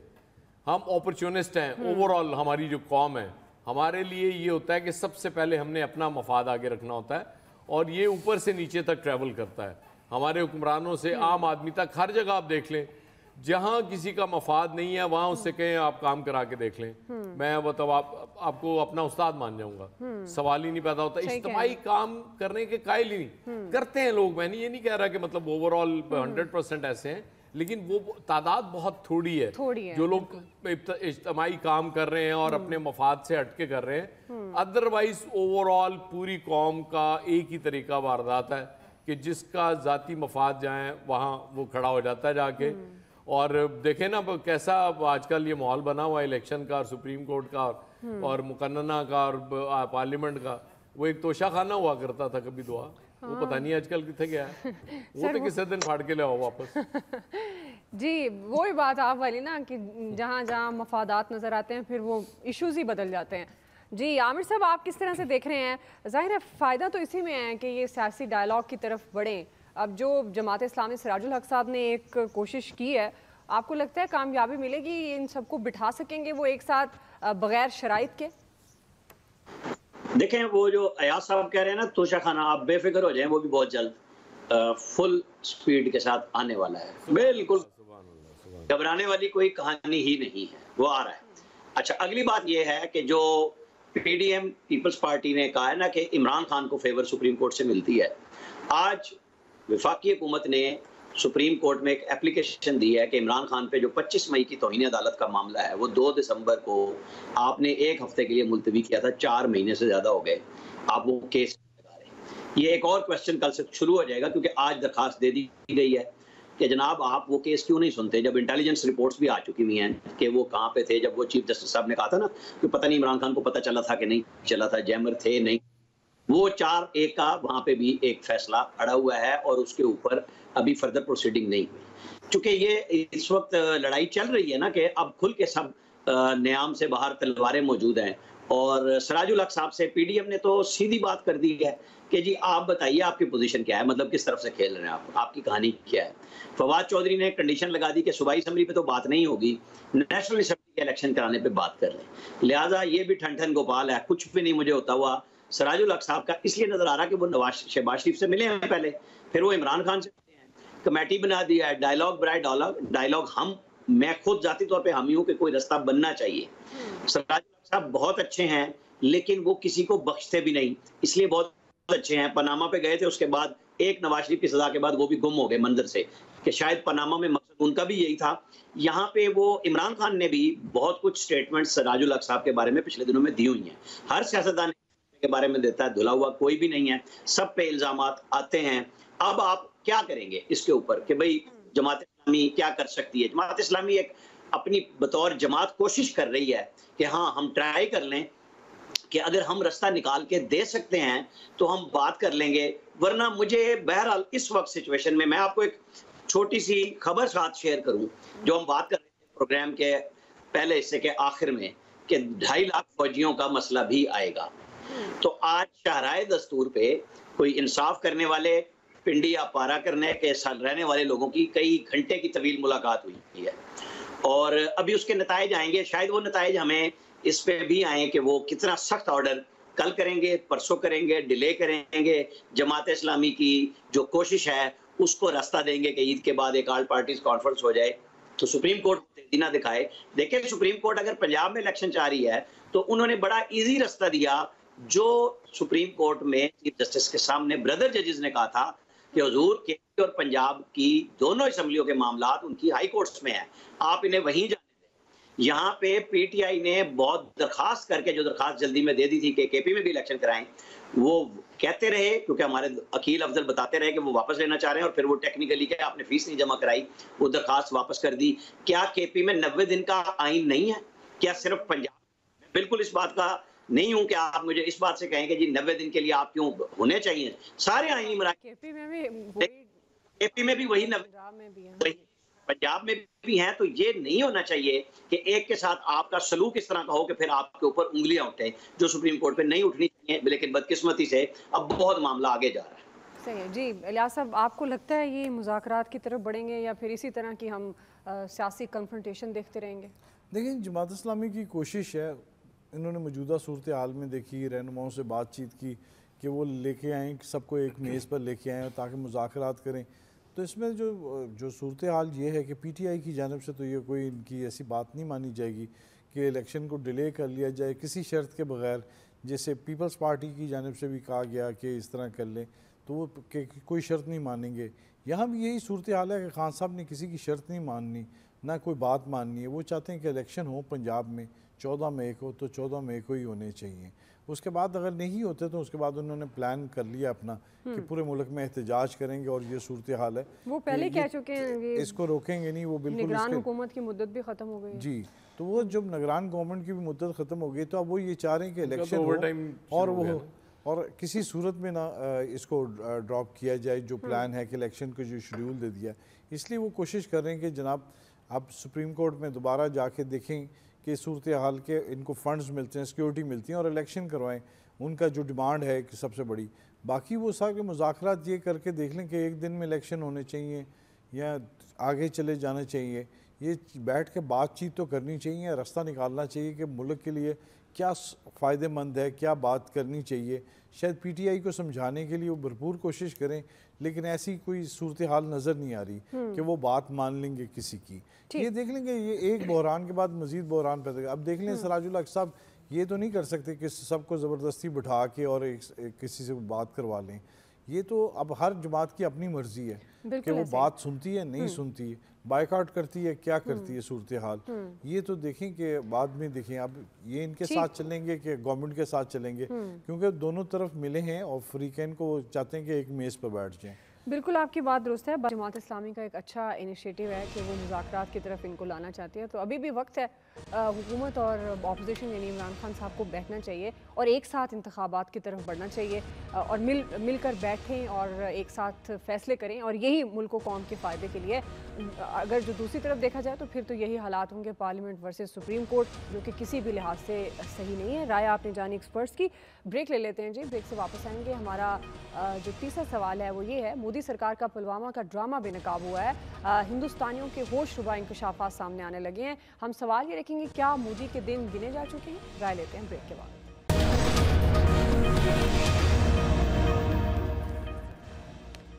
D: हम अपॉर्चुनिस्ट हैं। ओवरऑल हमारी जो कौम है, हमारे लिए ये होता है कि सबसे पहले हमने अपना मफाद आगे रखना होता है, और ये ऊपर से नीचे तक ट्रैवल करता है, हमारे हुक्मरानों से आम आदमी तक। हर जगह आप देख लें, जहाँ किसी का मफाद नहीं है वहाँ उससे कहें आप काम करा के देख लें, मैं बताओ आपको अपना उस्ताद मान जाऊंगा, सवाल ही नहीं पैदा होता। इज्तिमाई काम करने के कायल ही नहीं करते हैं लोग। मैंने ये नहीं कह रहा कि मतलब ओवरऑल 100% ऐसे हैं, लेकिन वो तादाद बहुत थोड़ी है जो लोग इज्तिमाई काम कर रहे हैं और अपने मफाद से हटके कर रहे हैं। अदरवाइज ओवरऑल पूरी कौम का एक ही तरीका वारदात है कि जिसका ज़ाती मफाद जाए वहाँ वो खड़ा हो जाता है जाके। और देखें ना कैसा आजकल ये माहौल बना हुआ है इलेक्शन का और सुप्रीम कोर्ट का और मुकन्नना का और पार्लियामेंट का। वो एक तोशा खाना हुआ करता था कभी दुआ, वो पता नहीं आजकल कितने गया है। वो तो किसी दिन फाड़ के ले आओ वापस।
B: जी वही बात आप वाली ना कि जहाँ जहाँ मफादात नज़र आते हैं फिर वो इश्यूज़ ही बदल जाते हैं। जी आमिर साहब, आप किस तरह से देख रहे हैं? ज़ाहिर है फ़ायदा तो इसी में है कि ये सियासी डायलॉग की तरफ बढ़ें। अब जो जमात इस्लामी सिराजुल हक साहब ने एक कोशिश की है, आपको लगता है कामयाबी मिलेगी, इन सबको बिठा सकेंगे वो एक साथ बगैर शराइत के?
C: देखें, वो जो अयाज साहब कह रहे हैं ना तोशा खाना, आप बेफिक्र हो जाएं, वो भी बहुत जल्द फुल स्पीड के साथ आने वाला है। बिल्कुल घबराने वाली कोई कहानी ही नहीं है, वो आ रहा है। अच्छा, अगली बात ये है कि जो PDM पीपल्स पार्टी ने कहा है ना कि इमरान खान को फेवर सुप्रीम कोर्ट से मिलती है, आज वफाकी हुकूमत ने सुप्रीम कोर्ट में एक एप्लीकेशन दी है कि इमरान खान पे जो 25 मई की तौहीन अदालत का मामला है वो 2 दिसंबर को आपने एक हफ्ते के लिए मुलतवी किया था, 4 महीने से ज़्यादा हो गए, आप वो केस लगा रहे हैं। ये एक और क्वेश्चन कल से शुरू हो जाएगा, क्योंकि आज दरखास्त दे दी गई है कि जनाब आप वो केस क्यों नहीं सुनते, जब इंटेलिजेंस रिपोर्ट्स भी आ चुकी हुई हैं कि वो कहाँ पे थे जब वो चीफ जस्टिस साहब ने कहा था ना कि पता नहीं इमरान खान को पता चला था कि नहीं चला था, जैमर थे नहीं। वो 4-1 का वहाँ पे भी एक फैसला अड़ा हुआ है और उसके ऊपर अभी फर्दर प्रोसीडिंग नहीं हुई। चूंकि ये इस वक्त लड़ाई चल रही है ना कि अब खुल के सब न्याम से बाहर तलवारें मौजूद हैं। और सिराजुल हक साहब से पीडीएम ने तो सीधी बात कर दी है कि जी आप बताइए आपकी पोजीशन क्या है, मतलब किस तरफ से खेल रहे हैं आप, आपकी कहानी क्या है। फवाद चौधरी ने कंडीशन लगा दी कि सूबाई असम्बली पे तो बात नहीं होगी, नेशनल असम्बली के इलेक्शन कराने पे बात कर लें। लिहाजा ये भी ठन ठन गोपाल है, कुछ भी नहीं मुझे होता हुआ सिराजुल हक साहब का इसलिए नजर आ रहा कि वो शहबाज शरीफ से मिले हैं पहले, फिर वो इमरान खान से मिले हैं, कमेटी बना दिया है, डायलॉग बनाए डायलॉग मैं खुद जाती तौर पे हामी हूं कि कोई रास्ता बनना चाहिए। सिराजुल हक साहब बहुत अच्छे हैं लेकिन वो किसी को बख्शते भी नहीं, इसलिए बहुत अच्छे हैं। पनामा पे गए थे, उसके बाद एक नवाज शरीफ की सजा के बाद वो भी गुम हो गए मंजर से, कि शायद पनामा में मकसद उनका भी यही था। यहाँ पे वो इमरान खान ने भी बहुत कुछ स्टेटमेंट सिराजुल हक साहब के बारे में पिछले दिनों में दी हुई हैं। हर सियासतदान के बारे में देता है, धुला हुआ कोई भी नहीं है, सब पे इल्जामात आते हैं। अब आप क्या करेंगे इसके ऊपर कि भाई जमात इस्लामी क्या कर सकती है? जमात इस्लामी एक अपनी बतौर जमात कोशिश कर रही है कि हाँ हम ट्राई कर लें कि अगर हम रास्ता निकाल के दे सकते हैं तो हम बात कर लेंगे, वरना मुझे बहरहाल इस वक्त सिचुएशन में मैं आपको एक छोटी सी खबर साथ शेयर करूं जो हम बात कर रहे थे प्रोग्राम के पहले हिस्से के आखिर में कि 2.5 लाख फौजियों का मसला भी आएगा। तो आज शाहराए दस्तूर पे कोई इंसाफ करने वाले, पिंडी या पारा करने के साथ रहने वाले लोगों की कई घंटे की तवील मुलाकात हुई है और अभी उसके नताइज आएंगे। शायद वो नताइज हमें इस पे भी आए कि वो कितना सख्त ऑर्डर कल करेंगे, परसों करेंगे, डिले करेंगे, जमात इस्लामी की जो कोशिश है उसको रास्ता देंगे कि ईद के बाद एक ऑल पार्टीज कॉन्फ्रेंस हो जाए तो सुप्रीम कोर्ट तेजी ना दिखाए। देखिए सुप्रीम कोर्ट अगर पंजाब में इलेक्शन चाह रही है तो उन्होंने बड़ा इजी रास्ता दिया, जो सुप्रीम कोर्ट में चीफ जस्टिस के सामने ब्रदर जजेस ने कहा था कि हुजूर केपी और पंजाब की दोनों असम्बलियों के मामला उनकी हाई कोर्ट्स में है, आप इन्हें वहीं जाने दें। यहाँ पे पीटीआई ने बहुत दरखास्त करके जो दरखास्त जल्दी में दे दी थी कि केपी में भी इलेक्शन कराएं, वो कहते रहे क्योंकि हमारे अकील अफजल बताते रहे कि वो वापस लेना चाह रहे हैं और फिर वो टेक्निकली क्या आपने फीस नहीं जमा कराई, वो दरखास्त वापस कर दी। क्या केपी में 90 दिन का आइन नहीं है? क्या सिर्फ पंजाब? बिल्कुल इस बात का नहीं हूं कि आप मुझे इस बात से कहें कि जी 90 दिन के लिए आप क्यों होने चाहिए, सारे आईनी मरा
B: केपी में भी वही
C: 90 पंजाब में भी हैं। तो ये नहीं होना चाहिए कि एक के साथ आपका सलूक इस तरह का हो कि फिर आपके ऊपर उंगलियां उठे, जो सुप्रीम कोर्ट पे नहीं उठनी चाहिए। लेकिन बदकिस्मती से अब बहुत मामला आगे जा रहा है।
B: सही है जी। इलियास साहब, आपको लगता है ये मुज़ाकरात की तरफ बढ़ेंगे या फिर इसी तरह की हम सियासी कन्फ्रंटेशन देखते रहेंगे?
F: देखिए, जमात इस्लामी की कोशिश है, इन्होंने मौजूदा सूरत हाल में देखी, रहनुमाओं से बातचीत की कि वो लेके आएँ, सबको एक मेज़ पर लेके आएँ ताकि मुज़ाकरात करें। तो इसमें जो सूरत हाल ये है कि पीटीआई की जानिब से तो ये कोई इनकी ऐसी बात नहीं मानी जाएगी कि इलेक्शन को डिले कर लिया जाए किसी शर्त के बगैर, जैसे पीपल्स पार्टी की जानिब से भी कहा गया कि इस तरह कर लें, तो वो कोई शर्त नहीं मानेंगे। यहाँ भी यही सूरत हाल है कि खान साहब ने किसी की शर्त नहीं माननी, ना कोई बात माननी है। वो चाहते हैं कि इलेक्शन हो पंजाब में 14 मई को, तो 14 मई को ही होने चाहिए। उसके बाद अगर नहीं होते तो उसके बाद उन्होंने प्लान कर लिया अपना कि पूरे मुल्क में एहतजाज करेंगे और ये सूरत हाल है।
B: वो पहले कह चुके हैं
F: इसको रोकेंगे नहीं, वो बिल्कुल
B: निगरान हुकूमत की मुद्दत भी खत्म हो गई
F: जी। तो वो जब निगरान गवर्नमेंट की भी मुद्दत खत्म हो गई तो अब वो ये चाह रहे हैं कि इलेक्शन हो और किसी सूरत में ना इसको ड्रॉप किया जाए जो प्लान है कि इलेक्शन को जो शेड्यूल दे दिया। इसलिए वो कोशिश कर रहे हैं कि जनाब आप सुप्रीम कोर्ट में दोबारा जाके देखें कि सूरत हाल के इनको फंड्स मिलते हैं, सिक्योरिटी मिलती हैं और इलेक्शन करवाएं। उनका जो डिमांड है कि सबसे बड़ी, बाकी वो साहब के मुज़ाकरात ये करके देख लें कि एक दिन में इलेक्शन होने चाहिए या आगे चले जाना चाहिए। ये बैठ के बातचीत तो करनी चाहिए, रास्ता निकालना चाहिए कि मुल्क के लिए क्या फ़ायदेमंद है, क्या बात करनी चाहिए। शायद पीटीआई को समझाने के लिए वो भरपूर कोशिश करें, लेकिन ऐसी कोई सूरत हाल नज़र नहीं आ रही कि वो बात मान लेंगे किसी की। ये देख लेंगे ये एक बहरान के बाद मजीद बहरान पैदा। अब देख लें सिराजुल हक साहब ये तो नहीं कर सकते कि सबको ज़बरदस्ती बिठा के और किसी से बात करवा लें। ये तो अब हर जमात की अपनी मर्जी है कि वो बात सुनती है नहीं सुनती है, बायकॉट करती है, क्या करती है सूरत हाल। ये तो देखें कि बाद में देखें अब ये इनके साथ चलेंगे कि गवर्नमेंट के साथ चलेंगे, क्योंकि दोनों तरफ मिले हैं और फ्रीकैन को चाहते हैं कि एक मेज़ पर बैठ जाएं।
B: बिल्कुल आपकी बात दुरुस्त है। जमात इस्लामी का एक अच्छा इनिशिएटिव है कि वो मुज़ाकरात की तरफ इनको लाना चाहती है, तो अभी भी वक्त है। हुकूमत और अपोजिशन यानी इमरान खान साहब को बैठना चाहिए और एक साथ इंतखाबात की तरफ बढ़ना चाहिए और मिलकर बैठें और एक साथ फैसले करें और यही मुल्क को कौम के फ़ायदे के लिए अगर जो दूसरी तरफ देखा जाए तो फिर तो यही हालात होंगे, पार्लियामेंट वर्सेस सुप्रीम कोर्ट, जो कि किसी भी लिहाज से सही नहीं है। राय आपने जानी एक्सपर्ट्स की। ब्रेक ले लेते हैं जी, ब्रेक से वापस आएंगे। हमारा जो तीसरा सवाल है वो ये है, मोदी सरकार का पुलवामा का ड्रामा बेनकाब हुआ है, हिंदुस्तानियों के होशरुबा इंकशाफात सामने आने लगे हैं। हम सवाल ये रखेंगे, क्या मोदी के दिन गिने जा चुके हैं? राय लेते हैं ब्रेक के बाद।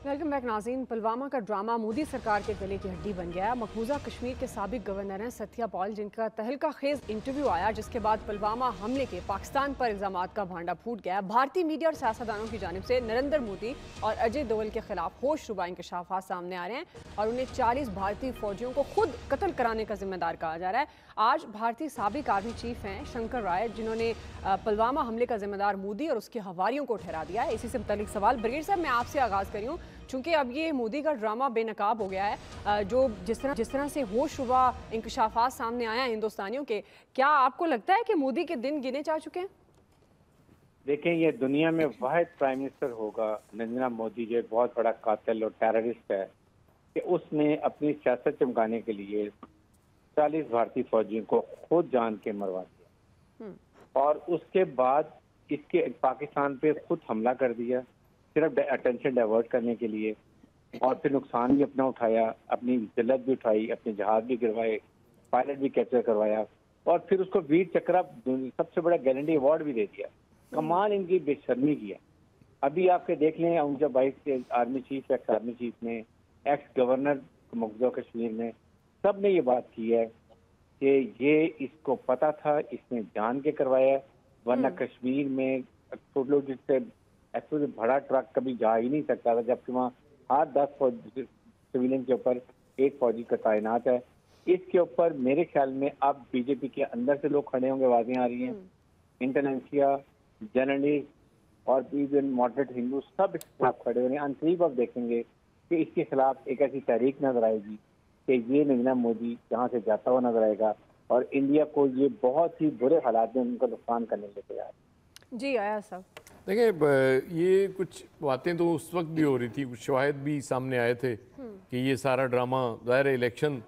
B: वेलकम बैक नाज़रीन। पुलवामा का ड्रामा मोदी सरकार के गले की हड्डी बन गया है। मकबूजा कश्मीर के साबिक गवर्नर हैं सत्या पॉल, जिनका तहलका खेज इंटरव्यू आया, जिसके बाद पुलवामा हमले के पाकिस्तान पर इल्जामात का भांडा फूट गया। भारतीय मीडिया और सियासतदानों की जानिब से नरेंद्र मोदी और अजय डोवल के खिलाफ होशरुबा इंकशाफात सामने आ रहे हैं और उन्हें 40 भारतीय फौजियों को खुद कत्ल कराने का जिम्मेदार कहा जा रहा है। आज भारतीय साबिक आर्मी चीफ हैं शंकर राय, जिन्होंने पुलवामा हमले का जिम्मेदार मोदी और उसके हवारियों को ठहरा दिया है। इसी से मुतालिक सवाल ब्रिगेड साहब, मैं आपसे आगाज़ करी हूँ, चूँकि अब ये मोदी का ड्रामा बेनकाब हो गया है, जो जिस तरह से होशरुबा इंकशाफात सामने आया हिंदुस्तानियों के, क्या आपको लगता है कि मोदी के दिन गिने जा चुके हैं?
E: देखें, ये दुनिया में वाहिद प्राइम मिनिस्टर होगा नरेंद्र मोदी, जो बहुत बड़ा कातिल और टेररिस्ट है, कि उसने अपनी सियासत चमकाने के लिए 40 भारतीय फौजियों को खुद जान के मरवा दिया और उसके बाद इसके पाकिस्तान पे खुद हमला कर दिया, सिर्फ अटेंशन डाइवर्ट करने के लिए, और फिर नुकसान भी अपना उठाया, अपनी जिल्लत भी उठाई, अपने जहाज भी गिरवाए, पायलट भी कैप्चर करवाया और फिर उसको वीर चक्र सबसे बड़ा गैलेंटी अवार्ड भी दे दिया। कमाल इनकी बेशर्मी की है। अभी आपके देख लें, उनका वाइस के army chief, ex army chief ने, एक्स गवर्नर मकबूजा कश्मीर ने, सब ने ये बात की है कि ये इसको पता था, इसने जान के करवाया, वरना कश्मीर में तो लोग जिससे एक्चुअली बड़ा ट्रक कभी जा ही नहीं सकता था, जबकि वहाँ हर 10 सिविलियन के ऊपर एक फौजी का तैनात है। इसके ऊपर मेरे ख्याल में अब बीजेपी के अंदर से लोग खड़े होंगे, आवाजें आ रही हैं, इंटेलिजेंसिया, जर्नलिस्ट और इवन मॉडरेट हिंदू सब इसके खिलाफ खड़े हो रहे हैं। अंतरीब अब देखेंगे कि इसके खिलाफ एक ऐसी तहरीक नजर आएगी कि ये नरेंद्र मोदी जहाँ से जाता हुआ नजर आएगा और इंडिया को ये बहुत ही बुरे हालात में उनका नुकसान करने लेके आए।
B: जी आया साहब,
D: देखिए, ये कुछ बातें तो उस वक्त भी हो रही थी, कुछ शवाहिद भी सामने आए थे कि ये सारा ड्रामा, ज़ाहिर इलेक्शन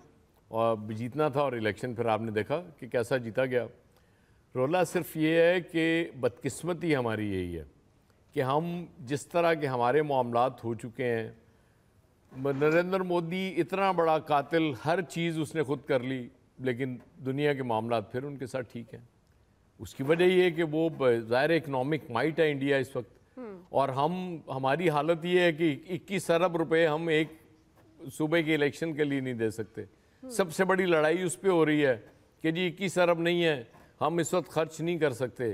D: और जीतना था और इलेक्शन फिर आपने देखा कि कैसा जीता गया। रोला सिर्फ ये है कि बदकिस्मती हमारी यही है कि हम जिस तरह के हमारे मामलात हो चुके हैं, नरेंद्र मोदी इतना बड़ा कातिल, हर चीज़ उसने खुद कर ली, लेकिन दुनिया के मामलात फिर उनके साथ ठीक हैं। उसकी वजह ये है कि वो ज़ाहिर इकनॉमिक माइट है इंडिया इस वक्त, और हमारी हालत ये है कि 21 अरब रुपए हम एक सूबे के इलेक्शन के लिए नहीं दे सकते। सबसे बड़ी लड़ाई उस पर हो रही है कि जी 21 अरब नहीं है, हम इस वक्त खर्च नहीं कर सकते।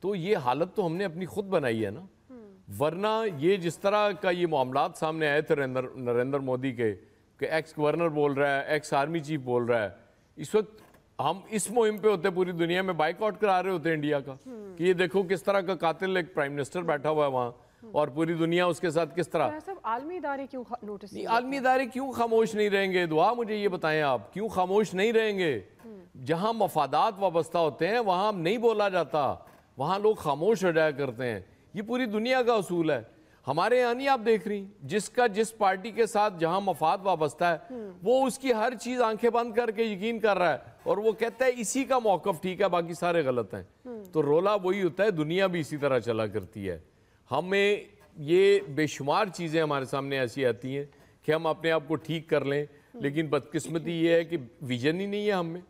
D: तो ये हालत तो हमने अपनी खुद बनाई है ना, वरना ये जिस तरह का ये मामलात सामने आए थे नरेंद्र मोदी के, कि एक्स गवर्नर बोल रहा है, एक्स आर्मी चीफ बोल रहा है, इस वक्त हम इस मुहिम पे होते, पूरी दुनिया में बाइकआउट करा रहे होते इंडिया का कि ये देखो किस तरह का कातिल एक प्राइम मिनिस्टर बैठा हुआ है वहाँ, और पूरी दुनिया उसके साथ किस तरह।
B: आलमी इदारे क्यों नोटिस नहीं,
D: आलमी इदारे क्यों खामोश नहीं रहेंगे? दुआ मुझे ये बताएं आप, क्यों खामोश नहीं रहेंगे? जहाँ मफादात वाबस्ता होते हैं वहाँ नहीं बोला जाता, वहाँ लोग खामोश हो जाया करते हैं। ये पूरी दुनिया का उसूल है। हमारे यहाँ नहीं आप देख रही, जिसका जिस पार्टी के साथ जहां मफाद वाबस्ता है वो उसकी हर चीज आंखें बंद करके यकीन कर रहा है और वो कहता है इसी का मौकफ ठीक है, बाकी सारे गलत हैं। तो रोला वही होता है, दुनिया भी इसी तरह चला करती है। हमें ये बेशुमार चीजें हमारे सामने ऐसी आती हैं कि हम अपने आप को ठीक कर लें, लेकिन बदकिस्मती ये है कि विजन ही नहीं है हमें।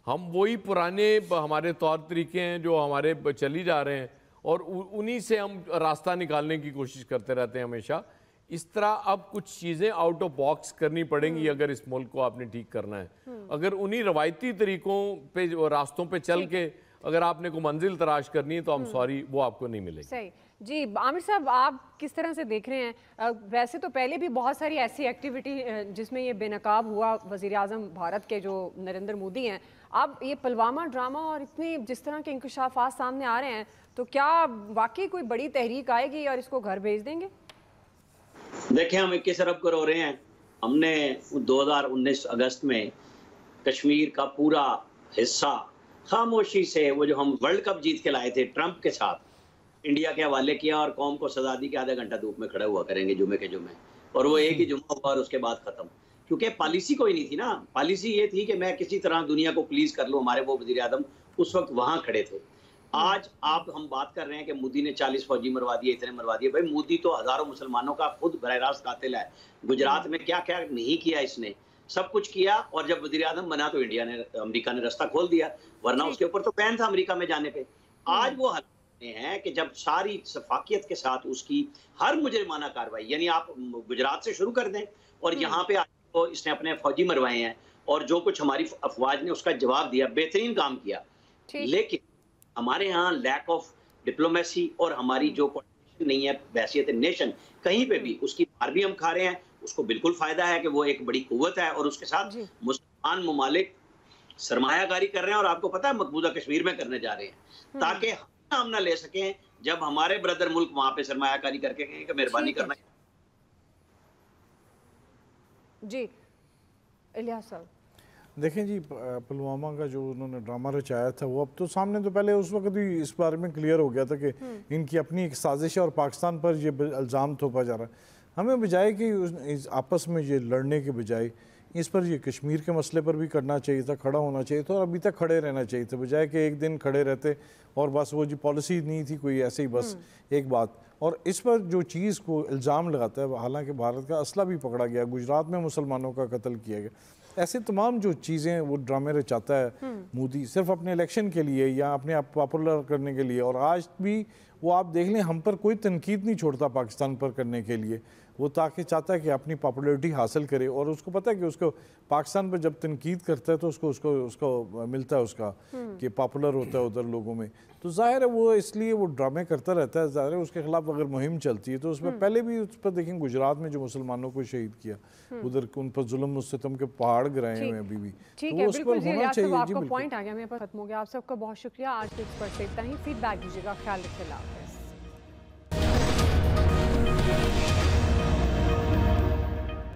D: हम वही पुराने हमारे तौर तरीके हैं जो हमारे चली जा रहे हैं और उन्हीं से हम रास्ता निकालने की कोशिश करते रहते हैं हमेशा। इस तरह अब कुछ चीज़ें आउट ऑफ बॉक्स करनी पड़ेंगी अगर इस मुल्क को आपने ठीक करना है। अगर उन्हीं रवायती तरीकों पे, रास्तों पे चल के अगर आपने को मंजिल तलाश करनी है तो हम सॉरी, वो आपको नहीं मिलेगी।
B: सही जी। आमिर साहब, आप किस तरह से देख रहे हैं? वैसे तो पहले भी बहुत सारी ऐसी एक्टिविटी जिसमें ये बेनकाब हुआ, वज़ीर आज़म भारत के जो नरेंद्र मोदी हैं, अब ये पुलवामा ड्रामा और इतनी जिस तरह के इंकशाफात सामने आ रहे हैं, तो क्या वाकई कोई बड़ी तहरीक आएगी और इसको घर भेज देंगे?
C: देखिए, हम 21 अरब को रो रहे हैं। हमने 2019 अगस्त में कश्मीर का पूरा हिस्सा खामोशी से, वो जो हम वर्ल्ड कप जीत के लाए थे ट्रंप के साथ, इंडिया के हवाले किया और कौम को सजा दी कि आधा घंटा धूप में खड़ा हुआ करेंगे जुमे के जुमे, और वो एक ही जुम्मा हुआ और उसके बाद खत्म। क्योंकि पॉलिसी कोई नहीं थी ना। पॉलिसी ये थी कि मैं किसी तरह दुनिया को प्लीज कर लूं। हमारे वो वजीर आजम उस वक्त वहां खड़े थे। आज आप हम बात कर रहे हैं कि मोदी ने 40 फौजी मरवा दिए, इतने मरवा दिए। भाई मोदी तो हजारों मुसलमानों का खुद बरह रास्त कातिल है। गुजरात में क्या क्या नहीं किया इसने, सब कुछ किया। और जब वजीर आजम बना तो अमेरिका ने रास्ता खोल दिया, वरना उसके ऊपर तो बैन था अमेरिका में जाने पे। आज वो हालत में है कि जब सारी शफाकियत के साथ उसकी हर मुजरिमाना कार्रवाई, यानी आप गुजरात से शुरू कर दें और यहाँ पे तो इसने अपने फौजी मरवाए हैं और जो कुछ हमारी अफवाज ने उसका जवाब दिया, बेहतरीन काम किया। लेकिन हमारे यहाँ लैक ऑफ डिप्लोमेसी और हमारी जो कोऑर्डिनेशन नहीं है बहसियत नेशन, कहीं पे भी उसकी मार भी हम खा रहे हैं। उसको बिल्कुल फायदा है कि वो एक बड़ी कुव्वत है और उसके साथ मुसलमान ममालिक सरमायाकारी कर रहे हैं। और आपको पता है मकबूजा कश्मीर में करने जा रहे हैं ताकि हम ना ले सकें जब हमारे ब्रदर मुल्क वहां पे सरमायाकारी करके कहें कि मेहरबानी करना।
B: जी इलियास साहब
F: देखें जी, पुलवामा का जो उन्होंने ड्रामा रचाया था वो अब तो सामने, तो पहले उस वक्त ही इस बारे में क्लियर हो गया था कि इनकी अपनी एक साजिश है और पाकिस्तान पर ये इल्ज़ाम थोपा जा रहा है। हमें बजाय कि इस आपस में ये लड़ने के बजाय इस पर ये कश्मीर के मसले पर भी करना चाहिए था, खड़ा होना चाहिए था और अभी तक खड़े रहना चाहिए था, बजाय कि एक दिन खड़े रहते और बस वो जी पॉलिसी नहीं थी कोई, ऐसे ही बस एक बात। और इस पर जो चीज़ को इल्ज़ाम लगाता है, हालांकि भारत का असला भी पकड़ा गया, गुजरात में मुसलमानों का कत्ल किया गया, ऐसे तमाम जो चीज़ें वो ड्रामे रचाता है मोदी सिर्फ अपने इलेक्शन के लिए या अपने आप पॉपुलर करने के लिए। और आज भी वो आप देख लें, हम पर कोई तनकीद नहीं छोड़ता पाकिस्तान पर करने के लिए, वो ताकि चाहता है कि अपनी पॉपुलैरिटी हासिल करे। और उसको पता है कि उसको पाकिस्तान पर जब तनकीद करता है तो उसको मिलता है उसका कि पॉपुलर होता है उधर लोगों में। तो जाहिर है वो इसलिए वो ड्रामे करता रहता है। जाहिर है उसके खिलाफ अगर मुहिम चलती है तो उसमें पहले भी उस पर देखें, गुजरात में जो मुसलमानों को शहीद किया, उधर उन पर जुल्म मुस्तम के पहाड़ गिराए हुए अभी भी।
B: ठीक
F: तो
B: है,
F: उस पर होना चाहिए।
B: आपका पॉइंट आ गया, मेरे पास खत्म हो गया। आप सबका बहुत शुक्रिया। आज के एक्सपर्ट से इतना ही। फीडबैक दीजिएगा। ख्याल रखिए।